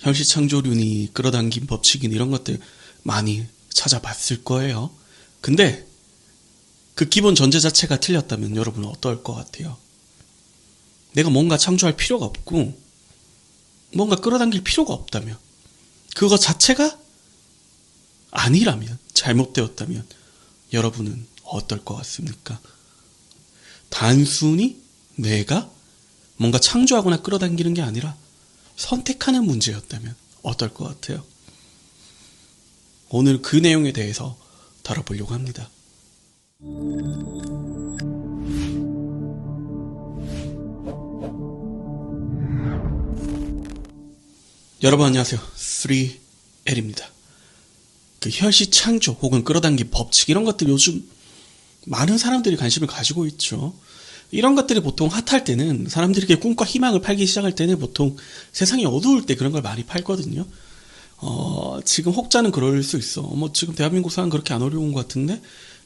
현실창조륜이 끌어당긴 법칙인 이런 것들 많이 찾아봤을 거예요. 근데 그 기본 전제 자체가 틀렸다면 여러분은 어떨 것 같아요? 내가 뭔가 창조할 필요가 없고 뭔가 끌어당길 필요가 없다면, 그거 자체가 아니라면, 잘못되었다면 여러분은 어떨 것 같습니까? 단순히 내가 뭔가 창조하거나 끌어당기는 게 아니라 선택하는 문제였다면 어떨 것 같아요? 오늘 그 내용에 대해서 다뤄보려고 합니다. 여러분 안녕하세요. 3L입니다. 그 현실 창조 혹은 끌어당긴 법칙 이런 것들 요즘 많은 사람들이 관심을 가지고 있죠. 이런 것들이 보통 핫할 때는, 사람들에게 꿈과 희망을 팔기 시작할 때는 보통 세상이 어두울 때 그런 걸 많이 팔거든요. 지금 혹자는 그럴 수 있어. 지금 대한민국 상황 그렇게 안 어려운 것 같은데?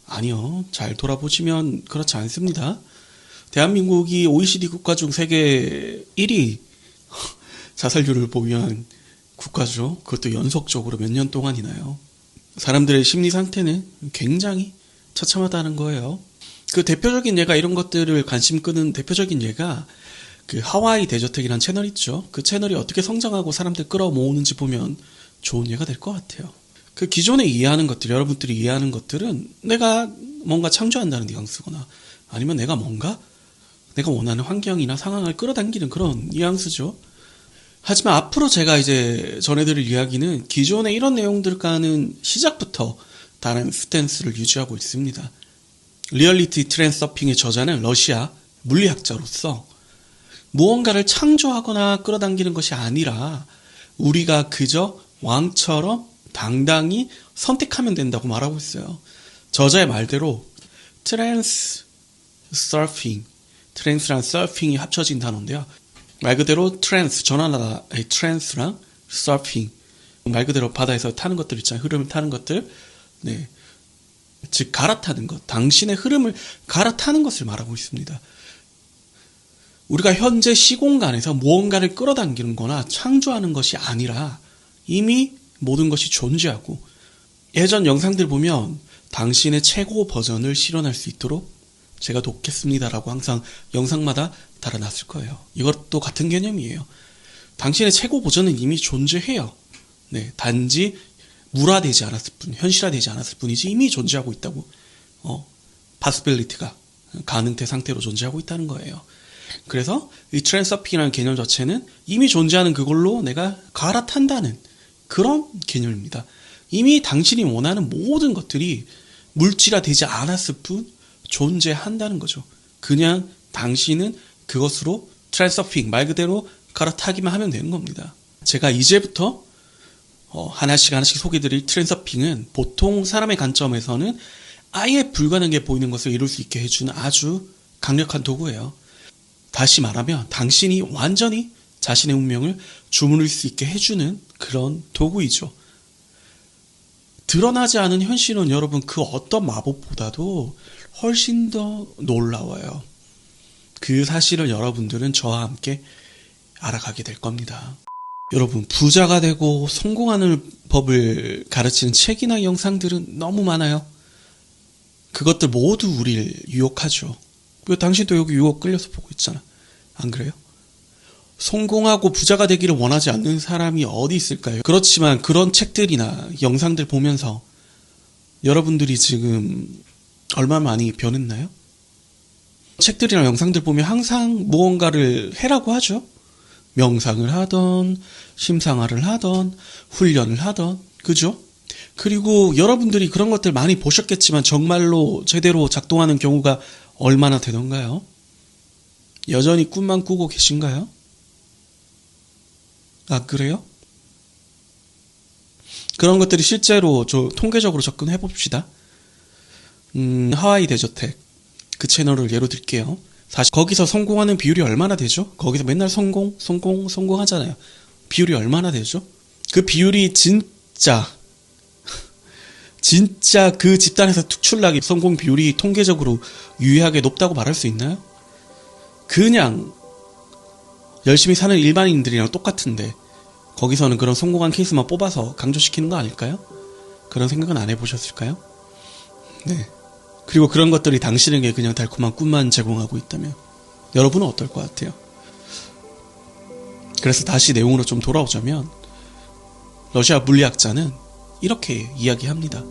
아니요. 잘 돌아보시면 그렇지 않습니다. 대한민국이 OECD 국가 중 세계 1위 자살률을 보유한 국가죠. 그것도 연속적으로 몇 년 동안이나요. 사람들의 심리 상태는 굉장히 처참하다는 거예요. 그 대표적인 예가, 이런 것들을 관심 끄는 대표적인 예가 그 하와이 대저택이라는 채널 있죠. 그 채널이 어떻게 성장하고 사람들 끌어모으는지 보면 좋은 예가 될 것 같아요. 그 기존에 이해하는 것들, 여러분들이 이해하는 것들은 내가 뭔가 창조한다는 뉘앙스거나 아니면 내가 원하는 환경이나 상황을 끌어당기는 그런 뉘앙스죠. 하지만 앞으로 제가 이제 전해드릴 이야기는 기존의 이런 내용들과는 시작부터 다른 스탠스를 유지하고 있습니다. 리얼리티 트렌드 서핑의 저자는 러시아 물리학자로서 무언가를 창조하거나 끌어당기는 것이 아니라 우리가 그저 왕처럼 당당히 선택하면 된다고 말하고 있어요. 저자의 말대로 트랜스 서핑, 트랜스랑 서핑이 합쳐진 단어인데요. 말 그대로 트랜스, 전환하다의 트랜스랑 서핑, 말 그대로 바다에서 타는 것들 있잖아요. 흐름을 타는 것들. 네. 즉 갈아타는 것, 당신의 흐름을 갈아타는 것을 말하고 있습니다. 우리가 현재 시공간에서 무언가를 끌어당기는 거나 창조하는 것이 아니라 이미 모든 것이 존재하고, 예전 영상들 보면 당신의 최고 버전을 실현할 수 있도록 제가 돕겠습니다라고 항상 영상마다 달아놨을 거예요. 이것도 같은 개념이에요. 당신의 최고 버전은 이미 존재해요. 네, 단지 물화되지 않았을 뿐, 현실화되지 않았을 뿐이지 이미 존재하고 있다고. possibility가 가능태 상태로 존재하고 있다는 거예요. 그래서 이 트랜스서핑이라는 개념 자체는 이미 존재하는 그걸로 내가 갈아탄다는 그런 개념입니다. 이미 당신이 원하는 모든 것들이 물질화되지 않았을 뿐 존재한다는 거죠. 그냥 당신은 그것으로 트랜스서핑, 말 그대로 갈아타기만 하면 되는 겁니다. 제가 이제부터 하나씩 소개드릴 트랜스서핑은 보통 사람의 관점에서는 아예 불가능해 보이는 것을 이룰 수 있게 해주는 아주 강력한 도구예요. 다시 말하면 당신이 완전히 자신의 운명을 주무를 수 있게 해주는 그런 도구이죠. 드러나지 않은 현실은 여러분 그 어떤 마법보다도 훨씬 더 놀라워요. 그 사실을 여러분들은 저와 함께 알아가게 될 겁니다. 여러분, 부자가 되고 성공하는 법을 가르치는 책이나 영상들은 너무 많아요. 그것들 모두 우리를 유혹하죠. 왜 당신도 여기 유혹 끌려서 보고 있잖아. 안 그래요? 성공하고 부자가 되기를 원하지 않는 사람이 어디 있을까요? 그렇지만 그런 책들이나 영상들 보면서 여러분들이 지금 얼마나 많이 변했나요? 책들이나 영상들 보면 항상 무언가를 해라고 하죠. 명상을 하던, 심상화를 하던, 훈련을 하던, 그죠? 그리고 여러분들이 그런 것들 많이 보셨겠지만 정말로 제대로 작동하는 경우가 얼마나 되던가요? 여전히 꿈만 꾸고 계신가요? 아, 그래요? 그런 것들이 실제로 통계적으로 접근해 봅시다. 하와이 대저택 그 채널을 예로 들게요. 사실 거기서 성공하는 비율이 얼마나 되죠? 거기서 맨날 성공하잖아요. 비율이 얼마나 되죠? 그 비율이 진짜 그 집단에서 특출나게 성공 비율이 통계적으로 유의하게 높다고 말할 수 있나요? 그냥 열심히 사는 일반인들이랑 똑같은데 거기서는 그런 성공한 케이스만 뽑아서 강조시키는 거 아닐까요? 그런 생각은 안 해보셨을까요? 네. 그리고 그런 것들이 당신에게 그냥 달콤한 꿈만 제공하고 있다면 여러분은 어떨 것 같아요? 그래서 다시 내용으로 좀 돌아오자면 러시아 물리학자는 이렇게 이야기합니다.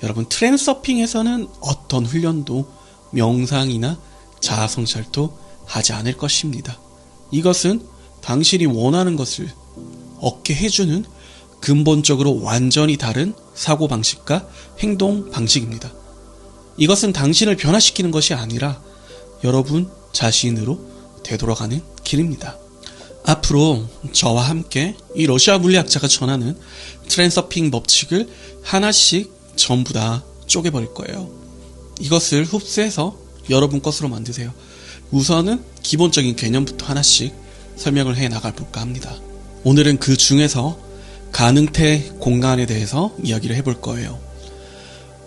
여러분, 트랜서핑에서는 어떤 훈련도 명상이나 자아성찰도 하지 않을 것입니다. 이것은 당신이 원하는 것을 얻게 해주는 근본적으로 완전히 다른 사고방식과 행동 방식입니다. 이것은 당신을 변화시키는 것이 아니라 여러분 자신으로 되돌아가는 길입니다. 앞으로 저와 함께 이 러시아 물리학자가 전하는 트랜서핑 법칙을 하나씩 전부 다 쪼개버릴 거예요. 이것을 흡수해서 여러분 것으로 만드세요. 우선은 기본적인 개념부터 하나씩 설명을 해 나가볼까 합니다. 오늘은 그 중에서 가능태 공간에 대해서 이야기를 해볼 거예요.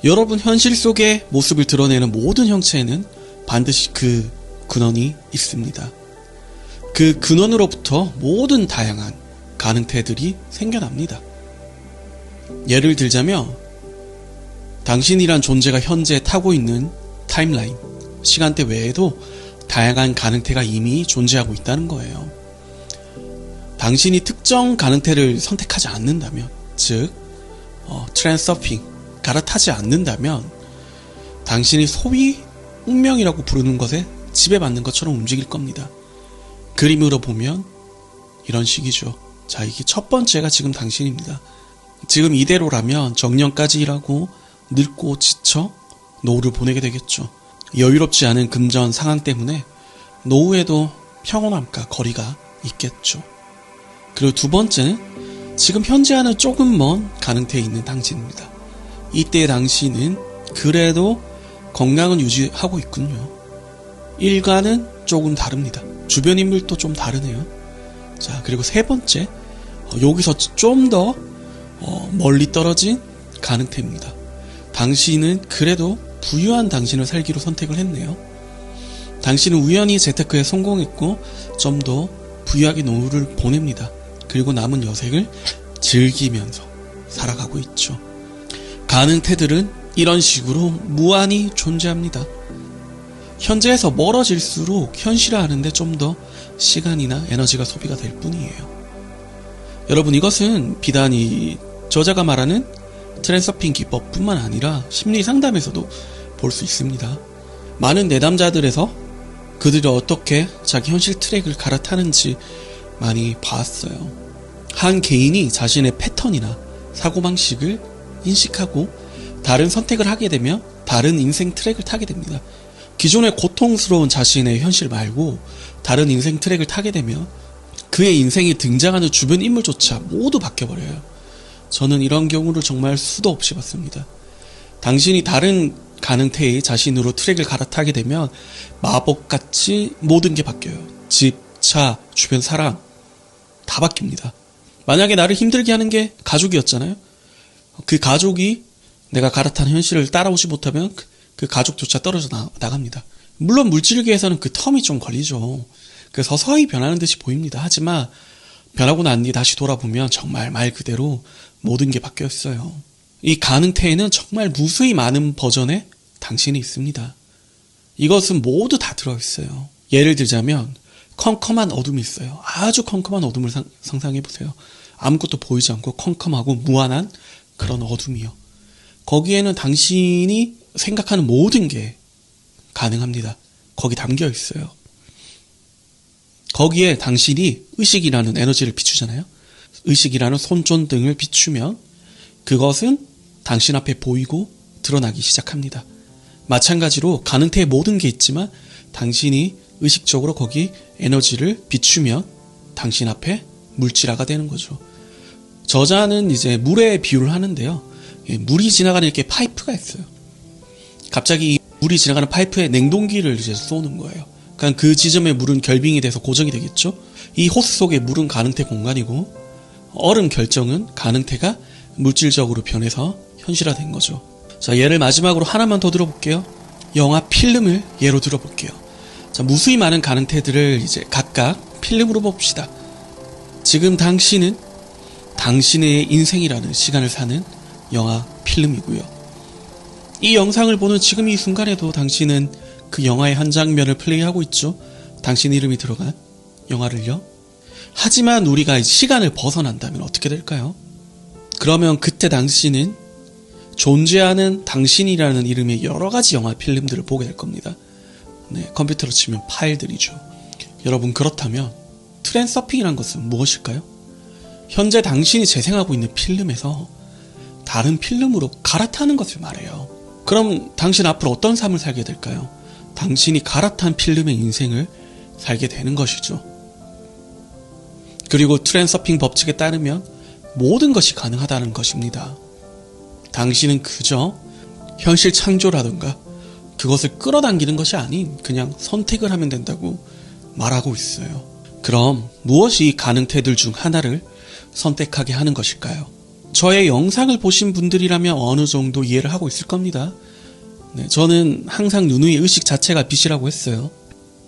여러분 현실 속의 모습을 드러내는 모든 형체에는 반드시 그 근원이 있습니다. 그 근원으로부터 모든 다양한 가능태들이 생겨납니다. 예를 들자면 당신이란 존재가 현재 타고 있는 타임라인, 시간대 외에도 다양한 가능태가 이미 존재하고 있다는 거예요. 당신이 특정 가능태를 선택하지 않는다면, 즉 트랜서핑, 갈아타지 않는다면 당신이 소위 운명이라고 부르는 것에 지배받는 것처럼 움직일 겁니다. 그림으로 보면 이런 식이죠. 자, 이게 첫 번째가 지금 당신입니다. 지금 이대로라면 정년까지 일하고 늙고 지쳐 노후를 보내게 되겠죠. 여유롭지 않은 금전 상황 때문에 노후에도 평온함과 거리가 있겠죠. 그리고 두 번째는 지금 현재와는 조금 먼 가능태에 있는 당신입니다. 이때 당신은 그래도 건강은 유지하고 있군요. 일과는 조금 다릅니다. 주변 인물도 좀 다르네요. 자, 그리고 세 번째, 여기서 좀 더 멀리 떨어진 가능태입니다. 당신은 그래도 부유한 당신을 살기로 선택을 했네요. 당신은 우연히 재테크에 성공했고 좀 더 부유하게 노후를 보냅니다. 그리고 남은 여생을 즐기면서 살아가고 있죠. 가능태들은 이런 식으로 무한히 존재합니다. 현재에서 멀어질수록 현실화하는데 좀 더 시간이나 에너지가 소비가 될 뿐이에요. 여러분, 이것은 비단 이 저자가 말하는 트랜서핑 기법뿐만 아니라 심리 상담에서도 볼 수 있습니다. 많은 내담자들에서 그들이 어떻게 자기 현실 트랙을 갈아타는지 많이 봤어요. 한 개인이 자신의 패턴이나 사고방식을 인식하고 다른 선택을 하게 되면 다른 인생 트랙을 타게 됩니다. 기존의 고통스러운 자신의 현실 말고 다른 인생 트랙을 타게 되면 그의 인생에 등장하는 주변 인물조차 모두 바뀌어버려요. 저는 이런 경우를 정말 수도 없이 봤습니다. 당신이 다른 가능태의 자신으로 트랙을 갈아타게 되면 마법같이 모든 게 바뀌어요. 집, 차, 주변 사람 다 바뀝니다. 만약에 나를 힘들게 하는 게 가족이었잖아요. 그 가족이 내가 갈아탄 현실을 따라오지 못하면 그 가족조차 떨어져 나갑니다. 물론 물질계에서는 그 텀이 좀 걸리죠. 그래서 서서히 변하는 듯이 보입니다. 하지만 변하고 난 뒤 다시 돌아보면 정말 말 그대로 모든 게 바뀌어 있어요. 이 가능태에는 정말 무수히 많은 버전의 당신이 있습니다. 이것은 모두 다 들어있어요. 예를 들자면 컴컴한 어둠이 있어요. 아주 컴컴한 어둠을 상상해보세요. 아무것도 보이지 않고 컴컴하고 무한한 그런 어둠이요. 거기에는 당신이 생각하는 모든 게 가능합니다. 거기 담겨 있어요. 거기에 당신이 의식이라는 에너지를 비추잖아요. 의식이라는 손전등을 비추면 그것은 당신 앞에 보이고 드러나기 시작합니다. 마찬가지로 가능태에 모든 게 있지만 당신이 의식적으로 거기 에너지를 비추면 당신 앞에 물질화가 되는 거죠. 저자는 이제 물에 비유를 하는데요. 물이 지나가는 이렇게 파이프가 있어요. 갑자기 물이 지나가는 파이프에 냉동기를 이제 쏘는 거예요. 그러니까 그 지점에 물은 결빙이 돼서 고정이 되겠죠. 이 호스 속의 물은 가능태 공간이고 얼음 결정은 가능태가 물질적으로 변해서 현실화된 거죠. 자, 예를 마지막으로 하나만 더 들어볼게요. 영화 필름을 예로 들어볼게요. 자, 무수히 많은 가능태들을 이제 각각 필름으로 봅시다. 지금 당신은 당신의 인생이라는 시간을 사는 영화 필름이고요. 이 영상을 보는 지금 이 순간에도 당신은 그 영화의 한 장면을 플레이하고 있죠. 당신 이름이 들어간 영화를요. 하지만 우리가 시간을 벗어난다면 어떻게 될까요? 그러면 그때 당신은 존재하는 당신이라는 이름의 여러 가지 영화 필름들을 보게 될 겁니다. 네, 컴퓨터로 치면 파일들이죠. 여러분, 그렇다면 트랜서핑이란 것은 무엇일까요? 현재 당신이 재생하고 있는 필름에서 다른 필름으로 갈아타는 것을 말해요. 그럼 당신 앞으로 어떤 삶을 살게 될까요? 당신이 갈아탄 필름의 인생을 살게 되는 것이죠. 그리고 트랜서핑 법칙에 따르면 모든 것이 가능하다는 것입니다. 당신은 그저 현실 창조라든가 그것을 끌어당기는 것이 아닌 그냥 선택을 하면 된다고 말하고 있어요. 그럼 무엇이 가능태들 중 하나를 선택하게 하는 것일까요? 저의 영상을 보신 분들이라면 어느 정도 이해를 하고 있을 겁니다. 네, 저는 항상 누누이 의식 자체가 빛이라고 했어요.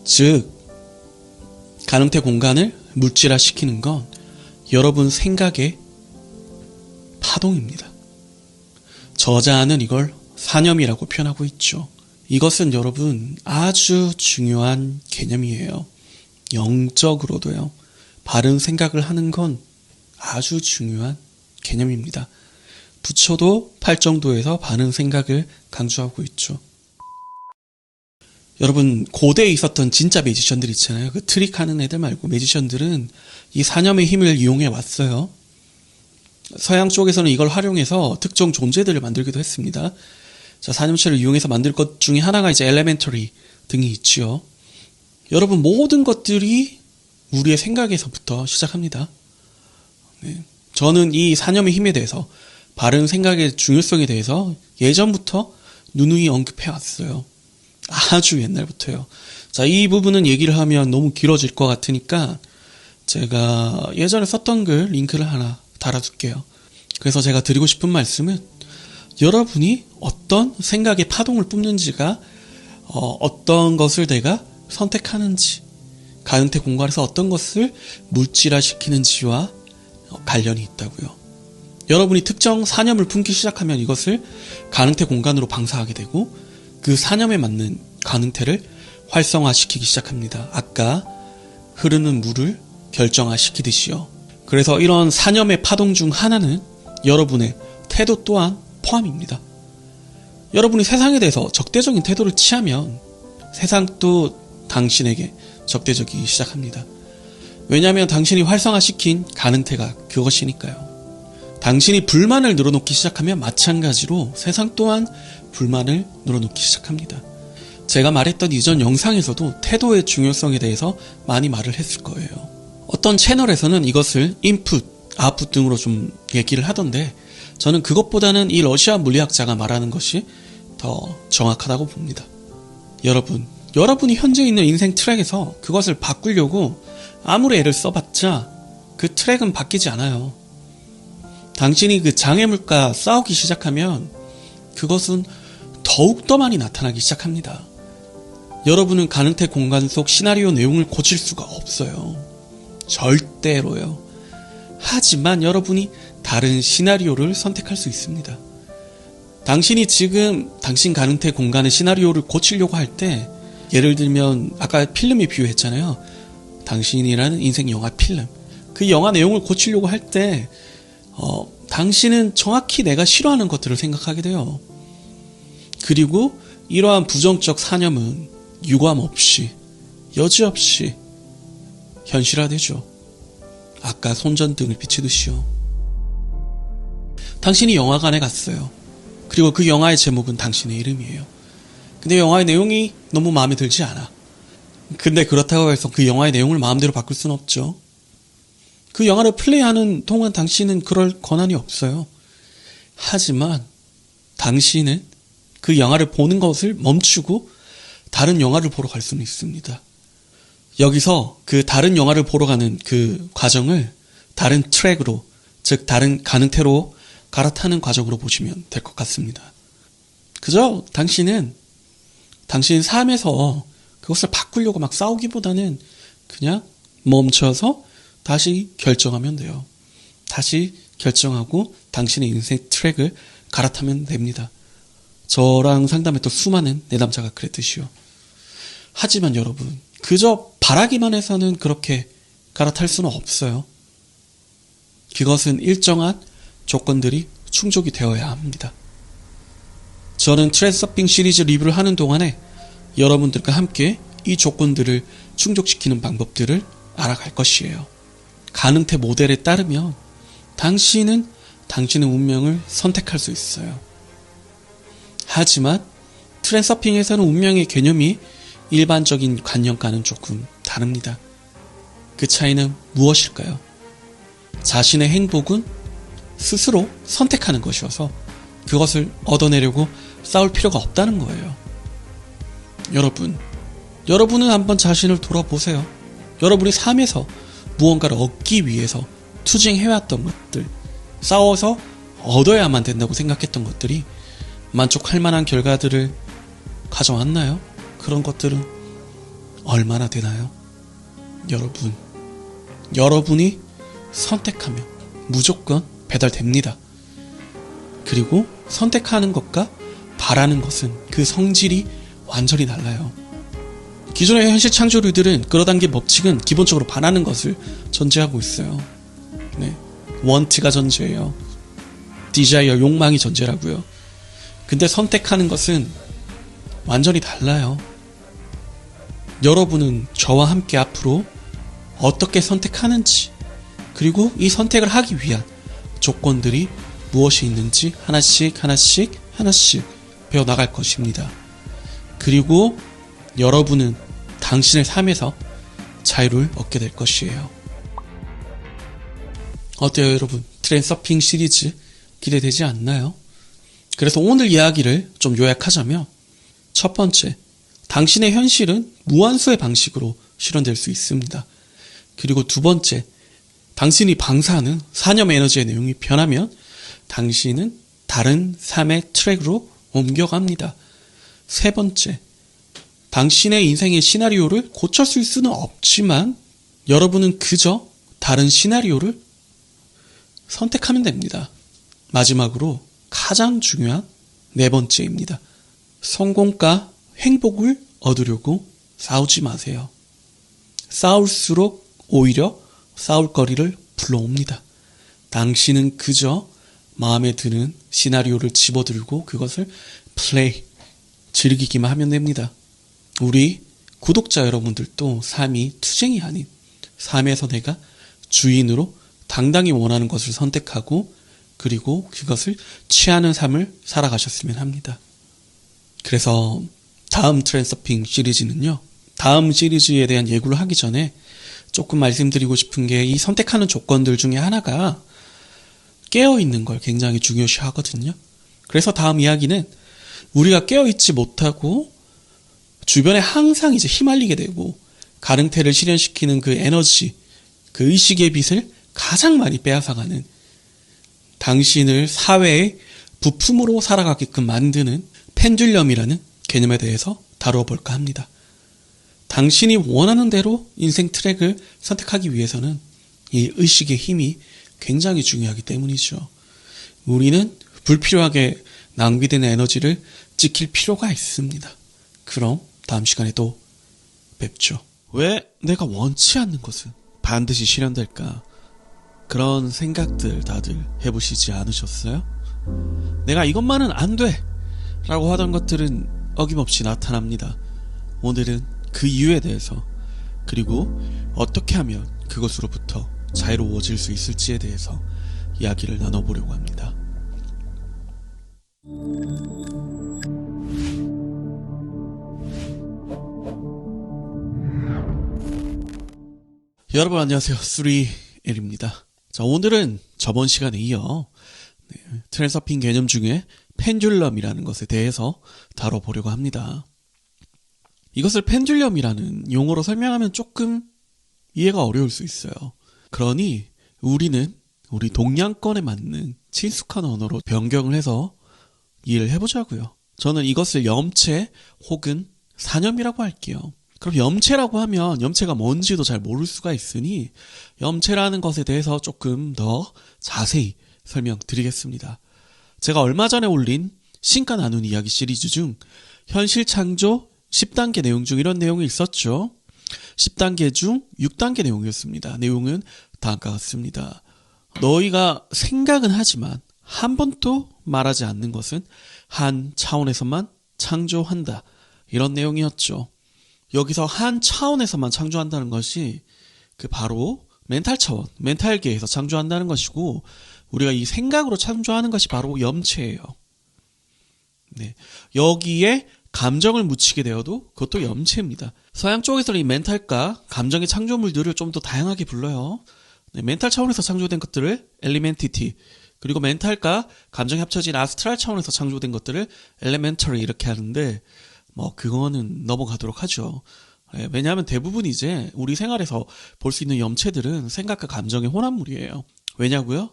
즉, 가능태 공간을 물질화시키는 건 여러분 생각의 파동입니다. 저자는 이걸 사념이라고 표현하고 있죠. 이것은 여러분 아주 중요한 개념이에요. 영적으로도요. 바른 생각을 하는 건 아주 중요한 개념입니다. 부처도 팔정도에서 바른 생각을 강조하고 있죠. 여러분, 고대에 있었던 진짜 매지션들 있잖아요. 그 트릭하는 애들 말고 매지션들은 이 사념의 힘을 이용해 왔어요. 서양 쪽에서는 이걸 활용해서 특정 존재들을 만들기도 했습니다. 자, 사념체를 이용해서 만들 것 중에 하나가 이제 엘레멘터리 등이 있지요. 여러분, 모든 것들이 우리의 생각에서부터 시작합니다. 네. 저는 이 사념의 힘에 대해서, 바른 생각의 중요성에 대해서 예전부터 누누이 언급해 왔어요. 아주 옛날부터요. 자, 이 부분은 얘기를 하면 너무 길어질 것 같으니까 제가 예전에 썼던 글 링크를 하나 달아둘게요. 그래서 제가 드리고 싶은 말씀은 여러분이 어떤 생각의 파동을 뿜는지가 어떤 것을 내가 선택하는지, 가능태 공간에서 어떤 것을 물질화시키는지와 관련이 있다고요. 여러분이 특정 사념을 품기 시작하면 이것을 가능태 공간으로 방사하게 되고 그 사념에 맞는 가능태를 활성화시키기 시작합니다. 아까 흐르는 물을 결정화시키듯이요. 그래서 이런 사념의 파동 중 하나는 여러분의 태도 또한 포함입니다. 여러분이 세상에 대해서 적대적인 태도를 취하면 세상도 당신에게 적대적이기 시작합니다. 왜냐하면 당신이 활성화시킨 가능태가 그것이니까요. 당신이 불만을 늘어놓기 시작하면 마찬가지로 세상 또한 불만을 늘어놓기 시작합니다. 제가 말했던 이전 영상에서도 태도의 중요성에 대해서 많이 말을 했을 거예요. 어떤 채널에서는 이것을 인풋, 아웃풋 등으로 좀 얘기를 하던데 저는 그것보다는 이 러시아 물리학자가 말하는 것이 더 정확하다고 봅니다. 여러분이 현재 있는 인생 트랙에서 그것을 바꾸려고 아무리 애를 써봤자 그 트랙은 바뀌지 않아요. 당신이 그 장애물과 싸우기 시작하면 그것은 더욱더 많이 나타나기 시작합니다. 여러분은 가능태 공간 속 시나리오 내용을 고칠 수가 없어요. 절대로요. 하지만 여러분이 다른 시나리오를 선택할 수 있습니다. 당신이 지금 당신 가능태 공간의 시나리오를 고치려고 할 때, 예를 들면 아까 필름에 비유했잖아요. 당신이라는 인생 영화 필름. 그 영화 내용을 고치려고 할 때 당신은 정확히 내가 싫어하는 것들을 생각하게 돼요. 그리고 이러한 부정적 사념은 유감 없이, 여지없이 현실화되죠. 아까 손전등을 비치듯이요. 당신이 영화관에 갔어요. 그리고 그 영화의 제목은 당신의 이름이에요. 근데 영화의 내용이 너무 마음에 들지 않아. 근데 그렇다고 해서 그 영화의 내용을 마음대로 바꿀 수는 없죠. 그 영화를 플레이하는 동안 당신은 그럴 권한이 없어요. 하지만 당신은 그 영화를 보는 것을 멈추고 다른 영화를 보러 갈 수는 있습니다. 여기서 그 다른 영화를 보러 가는 그 과정을 다른 트랙으로, 즉 다른 가능태로 갈아타는 과정으로 보시면 될 것 같습니다. 그저 당신은 당신 삶에서 그것을 바꾸려고 막 싸우기보다는 그냥 멈춰서 다시 결정하면 돼요. 다시 결정하고 당신의 인생 트랙을 갈아타면 됩니다. 저랑 상담했던 수많은 내담자가 그랬듯이요. 하지만 여러분, 그저 바라기만 해서는 그렇게 갈아탈 수는 없어요. 그것은 일정한 조건들이 충족이 되어야 합니다. 저는 트랜스서핑 시리즈 리뷰를 하는 동안에 여러분들과 함께 이 조건들을 충족시키는 방법들을 알아갈 것이에요. 가능태 모델에 따르면 당신은 당신의 운명을 선택할 수 있어요. 하지만 트랜스서핑에서는 운명의 개념이 일반적인 관념과는 조금 다릅니다. 그 차이는 무엇일까요? 자신의 행복은 스스로 선택하는 것이어서 그것을 얻어내려고 싸울 필요가 없다는 거예요. 여러분은 한번 자신을 돌아보세요. 여러분이 삶에서 무언가를 얻기 위해서 투쟁해왔던 것들, 싸워서 얻어야만 된다고 생각했던 것들이 만족할 만한 결과들을 가져왔나요? 그런 것들은 얼마나 되나요? 여러분이 선택하면 무조건 배달됩니다. 그리고 선택하는 것과 바라는 것은 그 성질이 완전히 달라요. 기존의 현실 창조류들은 끌어당긴 법칙은 기본적으로 바라는 것을 전제하고 있어요. 네, want가 전제예요. desire, 욕망이 전제라고요. 근데 선택하는 것은 완전히 달라요. 여러분은 저와 함께 앞으로 어떻게 선택하는지, 그리고 이 선택을 하기 위한 조건들이 무엇이 있는지 하나씩 배워나갈 것입니다. 그리고 여러분은 당신의 삶에서 자유를 얻게 될 것이에요. 어때요, 여러분? 트랜스서핑 시리즈 기대되지 않나요? 그래서 오늘 이야기를 좀 요약하자면, 첫 번째, 당신의 현실은 무한수의 방식으로 실현될 수 있습니다. 그리고 두 번째, 당신이 방사하는 사념 에너지의 내용이 변하면 당신은 다른 삶의 트랙으로 옮겨갑니다. 세 번째, 당신의 인생의 시나리오를 고쳤을 수는 없지만 여러분은 그저 다른 시나리오를 선택하면 됩니다. 마지막으로 가장 중요한 네 번째입니다. 성공과 행복을 얻으려고 싸우지 마세요. 싸울수록 오히려 싸울 거리를 불러옵니다. 당신은 그저 마음에 드는 시나리오를 집어들고 그것을 즐기기만 하면 됩니다. 우리 구독자 여러분들도 삶이 투쟁이 아닌 삶에서 내가 주인으로 당당히 원하는 것을 선택하고 그리고 그것을 취하는 삶을 살아가셨으면 합니다. 그래서 다음 트랜스서핑 시리즈는요, 다음 시리즈에 대한 예고를 하기 전에 조금 말씀드리고 싶은 게, 이 선택하는 조건들 중에 하나가 깨어있는 걸 굉장히 중요시 하거든요. 그래서 다음 이야기는 우리가 깨어있지 못하고 주변에 항상 이제 휘말리게 되고 가능태를 실현시키는 그 에너지, 그 의식의 빛을 가장 많이 빼앗아가는, 당신을 사회의 부품으로 살아가게끔 만드는 펜듈럼이라는 개념에 대해서 다루어 볼까 합니다. 당신이 원하는 대로 인생 트랙을 선택하기 위해서는 이 의식의 힘이 굉장히 중요하기 때문이죠. 우리는 불필요하게 낭비되는 에너지를 지킬 필요가 있습니다. 그럼 다음 시간에 또 뵙죠. 왜 내가 원치 않는 것은 반드시 실현될까? 그런 생각들 다들 해보시지 않으셨어요? 내가 이것만은 안 돼! 라고 하던 것들은 어김없이 나타납니다. 오늘은 그 이유에 대해서, 그리고 어떻게 하면 그것으로부터 자유로워질 수 있을지에 대해서 이야기를 나눠보려고 합니다. 여러분 안녕하세요. 3L입니다. 자, 오늘은 저번 시간에 이어 트랜스서핑 개념 중에 펜듈럼이라는 것에 대해서 다뤄보려고 합니다. 이것을 펜듈럼이라는 용어로 설명하면 조금 이해가 어려울 수 있어요. 그러니 우리는 우리 동양권에 맞는 친숙한 언어로 변경을 해서 이해를 해보자고요. 저는 이것을 염체 혹은 사념이라고 할게요. 그럼 염체라고 하면 염체가 뭔지도 잘 모를 수가 있으니 염체라는 것에 대해서 조금 더 자세히 설명드리겠습니다. 제가 얼마 전에 올린 신과 나눈 이야기 시리즈 중 현실 창조 10단계 내용 중 이런 내용이 있었죠. 10단계 중 6단계 내용이었습니다. 내용은 다음과 같습니다. 너희가 생각은 하지만 한 번도 말하지 않는 것은 한 차원에서만 창조한다. 이런 내용이었죠. 여기서 한 차원에서만 창조한다는 것이 그 바로 멘탈 차원, 멘탈계에서 창조한다는 것이고 우리가 이 생각으로 창조하는 것이 바로 염체예요. 네. 여기에 감정을 묻히게 되어도 그것도 염체입니다. 서양 쪽에서는 이 멘탈과 감정의 창조물들을 좀 더 다양하게 불러요. 네, 멘탈 차원에서 창조된 것들을 엘리멘티티, 그리고 멘탈과 감정이 합쳐진 아스트랄 차원에서 창조된 것들을 엘레멘터리 이렇게 하는데 그거는 넘어가도록 하죠. 네, 왜냐하면 대부분 이제 우리 생활에서 볼 수 있는 염체들은 생각과 감정의 혼합물이에요. 왜냐고요?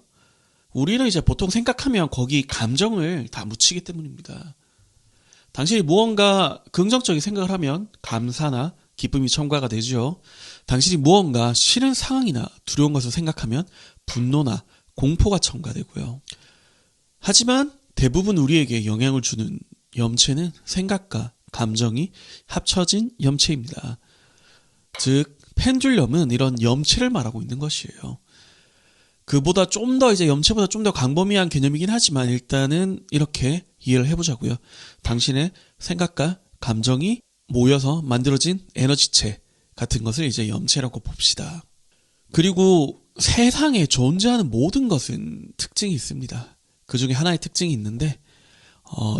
우리는 이제 보통 생각하면 거기 감정을 다 묻히기 때문입니다. 당신이 무언가 긍정적인 생각을 하면 감사나 기쁨이 첨가가 되죠. 당신이 무언가 싫은 상황이나 두려운 것을 생각하면 분노나 공포가 첨가되고요. 하지만 대부분 우리에게 영향을 주는 염체는 생각과 감정이 합쳐진 염체입니다. 즉, 펜듈럼은 이런 염체를 말하고 있는 것이에요. 그보다 좀 더 이제 염체보다 좀 더 광범위한 개념이긴 하지만 일단은 이렇게 이해를 해보자고요. 당신의 생각과 감정이 모여서 만들어진 에너지체 같은 것을 이제 염체라고 봅시다. 그리고 세상에 존재하는 모든 것은 특징이 있습니다. 그 중에 하나의 특징이 있는데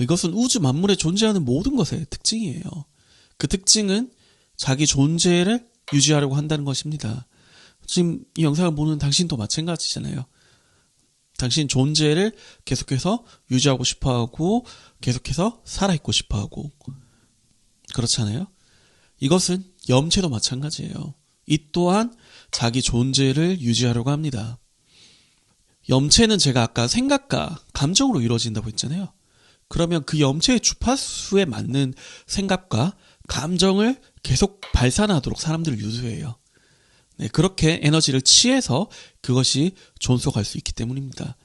이것은 우주 만물에 존재하는 모든 것의 특징이에요. 그 특징은 자기 존재를 유지하려고 한다는 것입니다. 지금 이 영상을 보는 당신도 마찬가지잖아요. 당신 존재를 계속해서 유지하고 싶어하고 계속해서 살아있고 싶어하고 그렇잖아요. 이것은 염체도 마찬가지예요. 이 또한 자기 존재를 유지하려고 합니다. 염체는 제가 아까 생각과 감정으로 이루어진다고 했잖아요. 그러면 그 염체의 주파수에 맞는 생각과 감정을 계속 발산하도록 사람들을 유도해요. 네, 그렇게 에너지를 취해서 그것이 존속할 수 있기 때문입니다.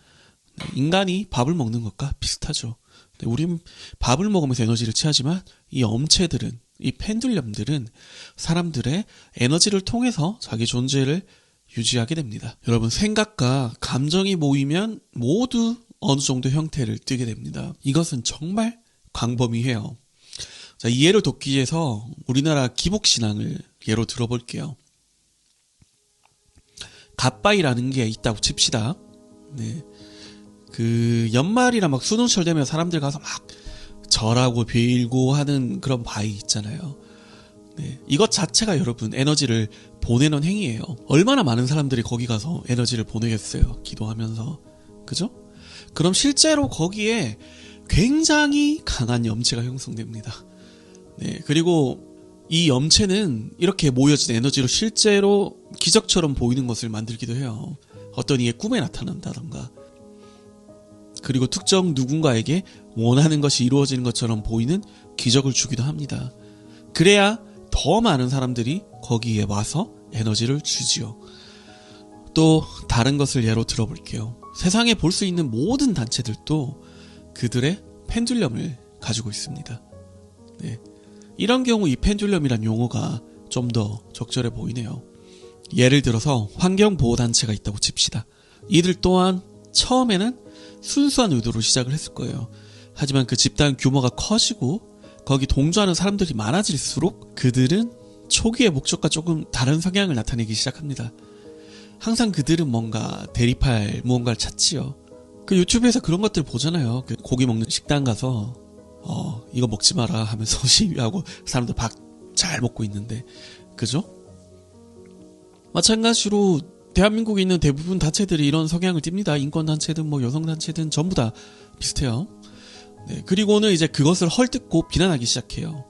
네, 인간이 밥을 먹는 것과 비슷하죠. 네, 우린 밥을 먹으면서 에너지를 취하지만 이 염체들은, 이 펜듈럼들은 사람들의 에너지를 통해서 자기 존재를 유지하게 됩니다. 여러분, 생각과 감정이 모이면 모두 어느 정도 형태를 띠게 됩니다. 이것은 정말 광범위해요. 자, 이 예를 돕기 위해서 우리나라 기복신앙을 예로 들어볼게요. 갓바위라는 게 있다고 칩시다. 네. 그 연말이나 막 수능철 되면 사람들 가서 막 절하고 빌고 하는 그런 바위 있잖아요. 네. 이것 자체가 여러분 에너지를 보내는 행위예요. 얼마나 많은 사람들이 거기 가서 에너지를 보내겠어요. 기도하면서. 그죠? 그럼 실제로 거기에 굉장히 강한 염체가 형성됩니다. 네. 그리고 이 염체는 이렇게 모여진 에너지로 실제로 기적처럼 보이는 것을 만들기도 해요. 어떤 이의 꿈에 나타난다던가. 그리고 특정 누군가에게 원하는 것이 이루어지는 것처럼 보이는 기적을 주기도 합니다. 그래야 더 많은 사람들이 거기에 와서 에너지를 주지요. 또 다른 것을 예로 들어볼게요. 세상에 볼 수 있는 모든 단체들도 그들의 펜듈럼을 가지고 있습니다. 네. 이런 경우 이 펜듈럼이란 용어가 좀 더 적절해 보이네요. 예를 들어서 환경보호단체가 있다고 칩시다. 이들 또한 처음에는 순수한 의도로 시작을 했을 거예요. 하지만 그 집단 규모가 커지고 거기 동조하는 사람들이 많아질수록 그들은 초기의 목적과 조금 다른 성향을 나타내기 시작합니다. 항상 그들은 뭔가 대립할 무언가를 찾지요. 그 유튜브에서 그런 것들 보잖아요. 그 고기 먹는 식당 가서 이거 먹지 마라 하면서 시위하고 사람들 밥 잘 먹고 있는데, 그죠? 마찬가지로 대한민국에 있는 대부분 단체들이 이런 성향을 띱니다. 인권단체든 뭐 여성단체든 전부 다 비슷해요. 네, 그리고는 이제 그것을 헐뜯고 비난하기 시작해요.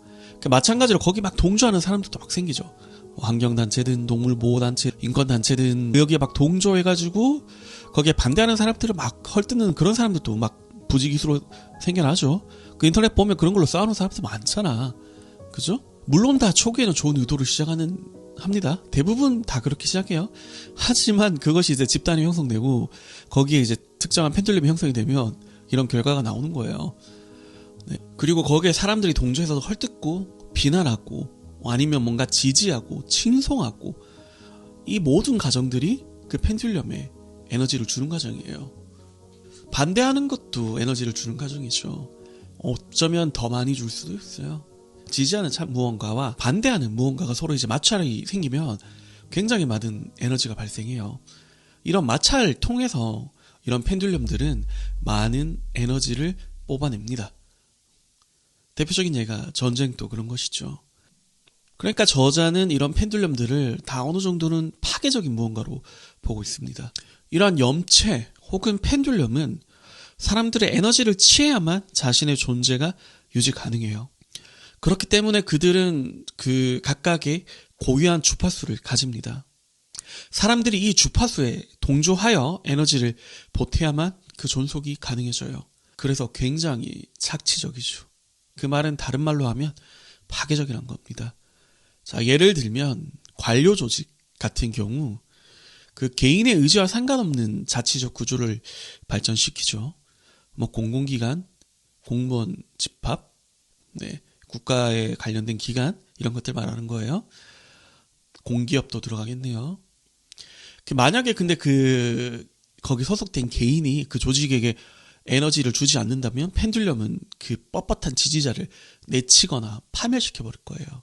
마찬가지로 거기 막 동조하는 사람들도 막 생기죠. 환경단체든 동물보호단체, 인권단체든 여기에 막 동조해가지고 거기에 반대하는 사람들을 막 헐뜯는 그런 사람들도 막 부지기수로 생겨나죠. 그 인터넷 보면 그런 걸로 싸우는 사람들 많잖아. 그죠? 물론 다 초기에는 좋은 의도로 합니다. 대부분 다 그렇게 시작해요. 하지만 그것이 이제 집단이 형성되고 거기에 이제 특정한 펜듈럼이 형성이 되면 이런 결과가 나오는 거예요. 네. 그리고 거기에 사람들이 동조해서 헐뜯고 비난하고 아니면 뭔가 지지하고 칭송하고 이 모든 과정들이 그 펜듈럼에 에너지를 주는 과정이에요. 반대하는 것도 에너지를 주는 과정이죠. 어쩌면 더 많이 줄 수도 있어요. 지지하는 무언가와 반대하는 무언가가 서로 이제 마찰이 생기면 굉장히 많은 에너지가 발생해요. 이런 마찰을 통해서 이런 펜듈럼들은 많은 에너지를 뽑아냅니다. 대표적인 예가 전쟁도 그런 것이죠. 그러니까 저자는 이런 펜듈럼들을 다 어느 정도는 파괴적인 무언가로 보고 있습니다. 이러한 염체 혹은 펜듈럼은 사람들의 에너지를 취해야만 자신의 존재가 유지 가능해요. 그렇기 때문에 그들은 그 각각의 고유한 주파수를 가집니다. 사람들이 이 주파수에 동조하여 에너지를 보태야만 그 존속이 가능해져요. 그래서 굉장히 착취적이죠. 그 말은 다른 말로 하면 파괴적이란 겁니다. 자, 예를 들면 관료 조직 같은 경우 그 개인의 의지와 상관없는 자치적 구조를 발전시키죠. 뭐 공공기관, 공무원 집합, 네, 국가에 관련된 기관 이런 것들 말하는 거예요. 공기업도 들어가겠네요. 만약에 근데 거기 소속된 개인이 그 조직에게 에너지를 주지 않는다면 펜듈럼은 그 뻣뻣한 지지자를 내치거나 파멸시켜버릴 거예요.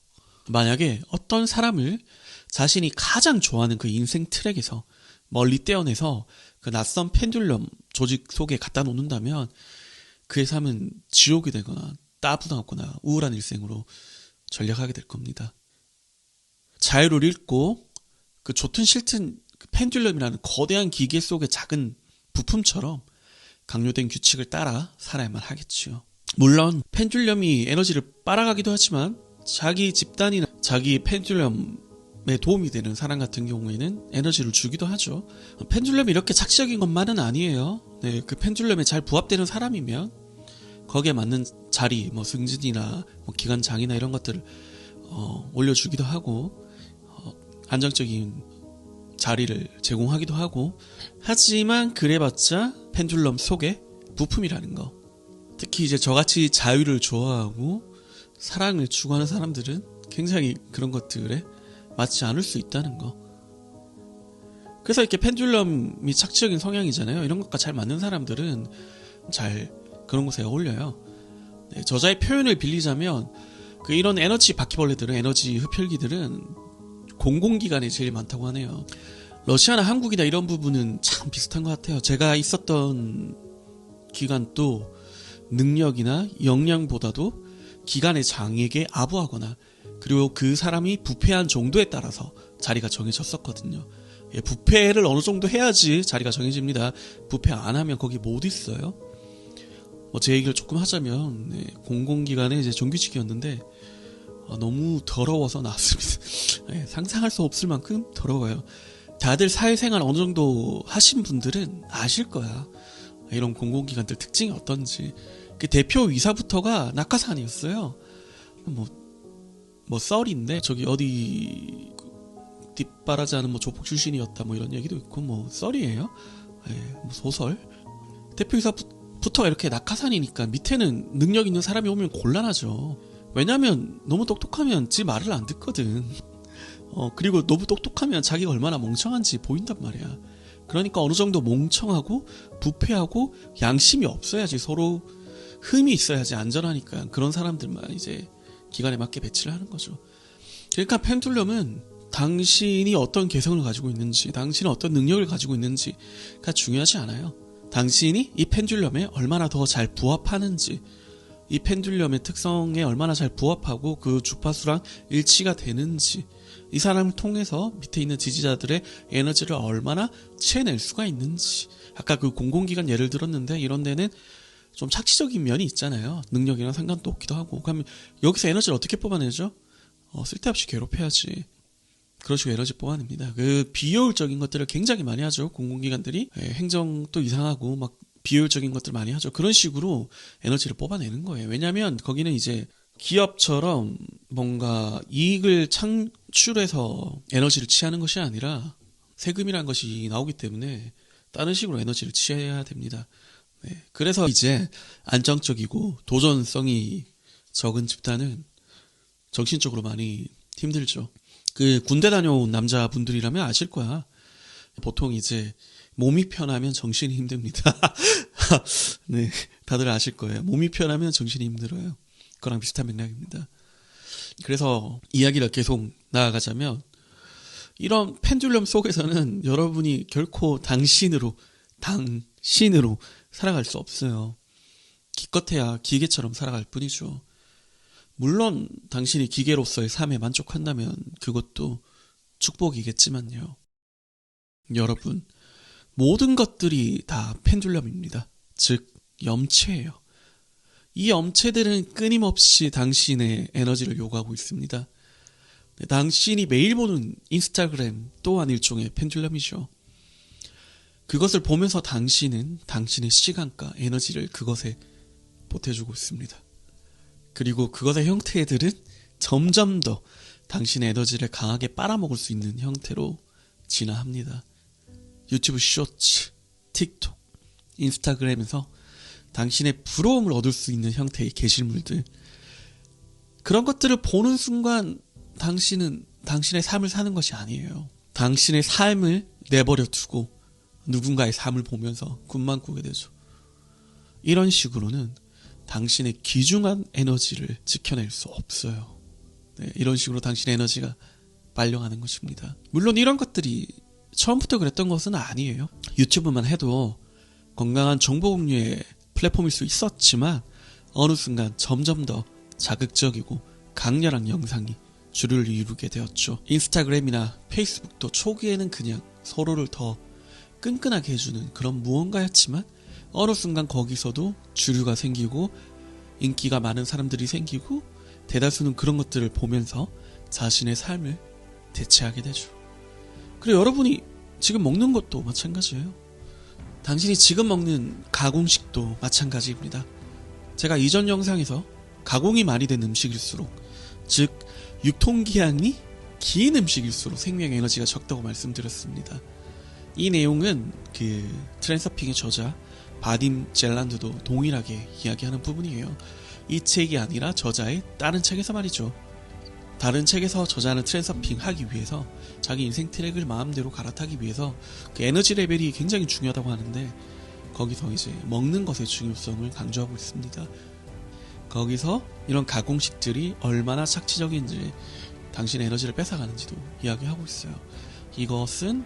만약에 어떤 사람을 자신이 가장 좋아하는 그 인생 트랙에서 멀리 떼어내서 그 낯선 펜듈럼 조직 속에 갖다 놓는다면 그의 삶은 지옥이 되거나 따분하거나 우울한 일생으로 전락하게 될 겁니다. 자유를 잃고 그 좋든 싫든 그 펜듈럼이라는 거대한 기계 속의 작은 부품처럼 강요된 규칙을 따라 살아야만 하겠지요. 물론 펜듈럼이 에너지를 빨아가기도 하지만 자기 집단이나 자기 펜듈럼에 도움이 되는 사람 같은 경우에는 에너지를 주기도 하죠. 펜듈럼이 이렇게 착시적인 것만은 아니에요. 네, 그 펜듈럼에 잘 부합되는 사람이면 거기에 맞는 자리, 뭐 승진이나 뭐 기관장이나 이런 것들을 올려주기도 하고 안정적인 자리를 제공하기도 하고 하지만 그래봤자 펜듈럼 속에 부품이라는 거. 특히 이제 저같이 자유를 좋아하고 사랑을 추구하는 사람들은 굉장히 그런 것들에 맞지 않을 수 있다는 거. 그래서 이렇게 펜듈럼이 착취적인 성향이잖아요. 이런 것과 잘 맞는 사람들은 잘 그런 곳에 어울려요. 네, 저자의 표현을 빌리자면 이런 에너지 바퀴벌레들은 에너지 흡혈귀들은 공공기관에 제일 많다고 하네요. 러시아나 한국이나 이런 부분은 참 비슷한 것 같아요. 제가 있었던 기관도 능력이나 역량보다도 기관의 장에게 아부하거나 그리고 그 사람이 부패한 정도에 따라서 자리가 정해졌었거든요. 예, 부패를 어느 정도 해야지 자리가 정해집니다. 부패 안 하면 거기 못 있어요. 제 얘기를 조금 하자면 네, 공공기관의 이제 정규직이었는데 너무 더러워서 나왔습니다. 네, 상상할 수 없을 만큼 더러워요. 다들 사회생활 어느 정도 하신 분들은 아실 거야. 이런 공공기관들 특징이 어떤지. 그 대표 이사부터가 낙하산이었어요. 뭐 썰인데 저기 어디 뒷바라지 않은 뭐 조폭 출신이었다 뭐 이런 얘기도 있고 뭐 썰이에요. 네, 뭐 소설. 대표 이사부터가 이렇게 낙하산이니까 밑에는 능력 있는 사람이 오면 곤란하죠. 왜냐면 너무 똑똑하면 지 말을 안 듣거든. 그리고 너무 똑똑하면 자기가 얼마나 멍청한지 보인단 말이야. 그러니까 어느 정도 멍청하고 부패하고 양심이 없어야지, 서로 흠이 있어야지 안전하니까 그런 사람들만 이제 기관에 맞게 배치를 하는 거죠. 그러니까 펜듈럼은 당신이 어떤 개성을 가지고 있는지, 당신이 어떤 능력을 가지고 있는지가 중요하지 않아요. 당신이 이 펜듈럼에 얼마나 더 잘 부합하는지, 이 펜듈럼의 특성에 얼마나 잘 부합하고 그 주파수랑 일치가 되는지, 이 사람을 통해서 밑에 있는 지지자들의 에너지를 얼마나 채낼 수가 있는지. 아까 그 공공기관 예를 들었는데 이런 데는 좀 착취적인 면이 있잖아요. 능력이랑 상관도 없기도 하고. 그러면 여기서 에너지를 어떻게 뽑아내죠? 쓸데없이 괴롭혀야지. 그런 식으로 에너지 뽑아냅니다. 그 비효율적인 것들을 굉장히 많이 하죠. 공공기관들이. 행정도 이상하고 막 비효율적인 것들 많이 하죠. 그런 식으로 에너지를 뽑아내는 거예요. 왜냐하면 거기는 이제 기업처럼 뭔가 이익을 창출해서 에너지를 취하는 것이 아니라 세금이라는 것이 나오기 때문에 다른 식으로 에너지를 취해야 됩니다. 네. 그래서 이제 안정적이고 도전성이 적은 집단은 정신적으로 많이 힘들죠. 그 군대 다녀온 남자분들이라면 아실 거야. 보통 이제 몸이 편하면 정신이 힘듭니다. 네, 다들 아실 거예요. 몸이 편하면 정신이 힘들어요. 그거랑 비슷한 맥락입니다. 그래서 이야기를 계속 나아가자면 이런 펜듈럼 속에서는 여러분이 결코 당신으로 살아갈 수 없어요. 기껏해야 기계처럼 살아갈 뿐이죠. 물론 당신이 기계로서의 삶에 만족한다면 그것도 축복이겠지만요. 여러분, 모든 것들이 다 펜듈럼입니다. 즉, 염체예요. 이 염체들은 끊임없이 당신의 에너지를 요구하고 있습니다. 당신이 매일 보는 인스타그램 또한 일종의 펜듈럼이죠. 그것을 보면서 당신은 당신의 시간과 에너지를 그것에 보태주고 있습니다. 그리고 그것의 형태들은 점점 더 당신의 에너지를 강하게 빨아먹을 수 있는 형태로 진화합니다. 유튜브 쇼츠, 틱톡, 인스타그램에서 당신의 부러움을 얻을 수 있는 형태의 게시물들, 그런 것들을 보는 순간 당신은 당신의 삶을 사는 것이 아니에요. 당신의 삶을 내버려 두고 누군가의 삶을 보면서 꿈만 꾸게 되죠. 이런 식으로는 당신의 귀중한 에너지를 지켜낼 수 없어요. 네, 이런 식으로 당신의 에너지가 빨려가는 것입니다. 물론 이런 것들이 처음부터 그랬던 것은 아니에요. 유튜브만 해도 건강한 정보 공유의 플랫폼일 수 있었지만 어느 순간 점점 더 자극적이고 강렬한 영상이 주를 이루게 되었죠. 인스타그램이나 페이스북도 초기에는 그냥 서로를 더 끈끈하게 해주는 그런 무언가였지만 어느 순간 거기서도 주류가 생기고 인기가 많은 사람들이 생기고 대다수는 그런 것들을 보면서 자신의 삶을 대체하게 되죠. 그리고 여러분이 지금 먹는 것도 마찬가지예요. 당신이 지금 먹는 가공식도 마찬가지입니다. 제가 이전 영상에서 가공이 많이 된 음식일수록, 즉 유통기한이 긴 음식일수록 생명 에너지가 적다고 말씀드렸습니다. 이 내용은 그 트랜서핑의 저자 바딤 젤란드도 동일하게 이야기하는 부분이에요. 이 책이 아니라 저자의 다른 책에서 말이죠. 다른 책에서 저자는 트랜서핑 하기 위해서 자기 인생 트랙을 마음대로 갈아타기 위해서 그 에너지 레벨이 굉장히 중요하다고 하는데 거기서 이제 먹는 것의 중요성을 강조하고 있습니다. 거기서 이런 가공식들이 얼마나 착취적인지 당신의 에너지를 뺏어가는지도 이야기하고 있어요. 이것은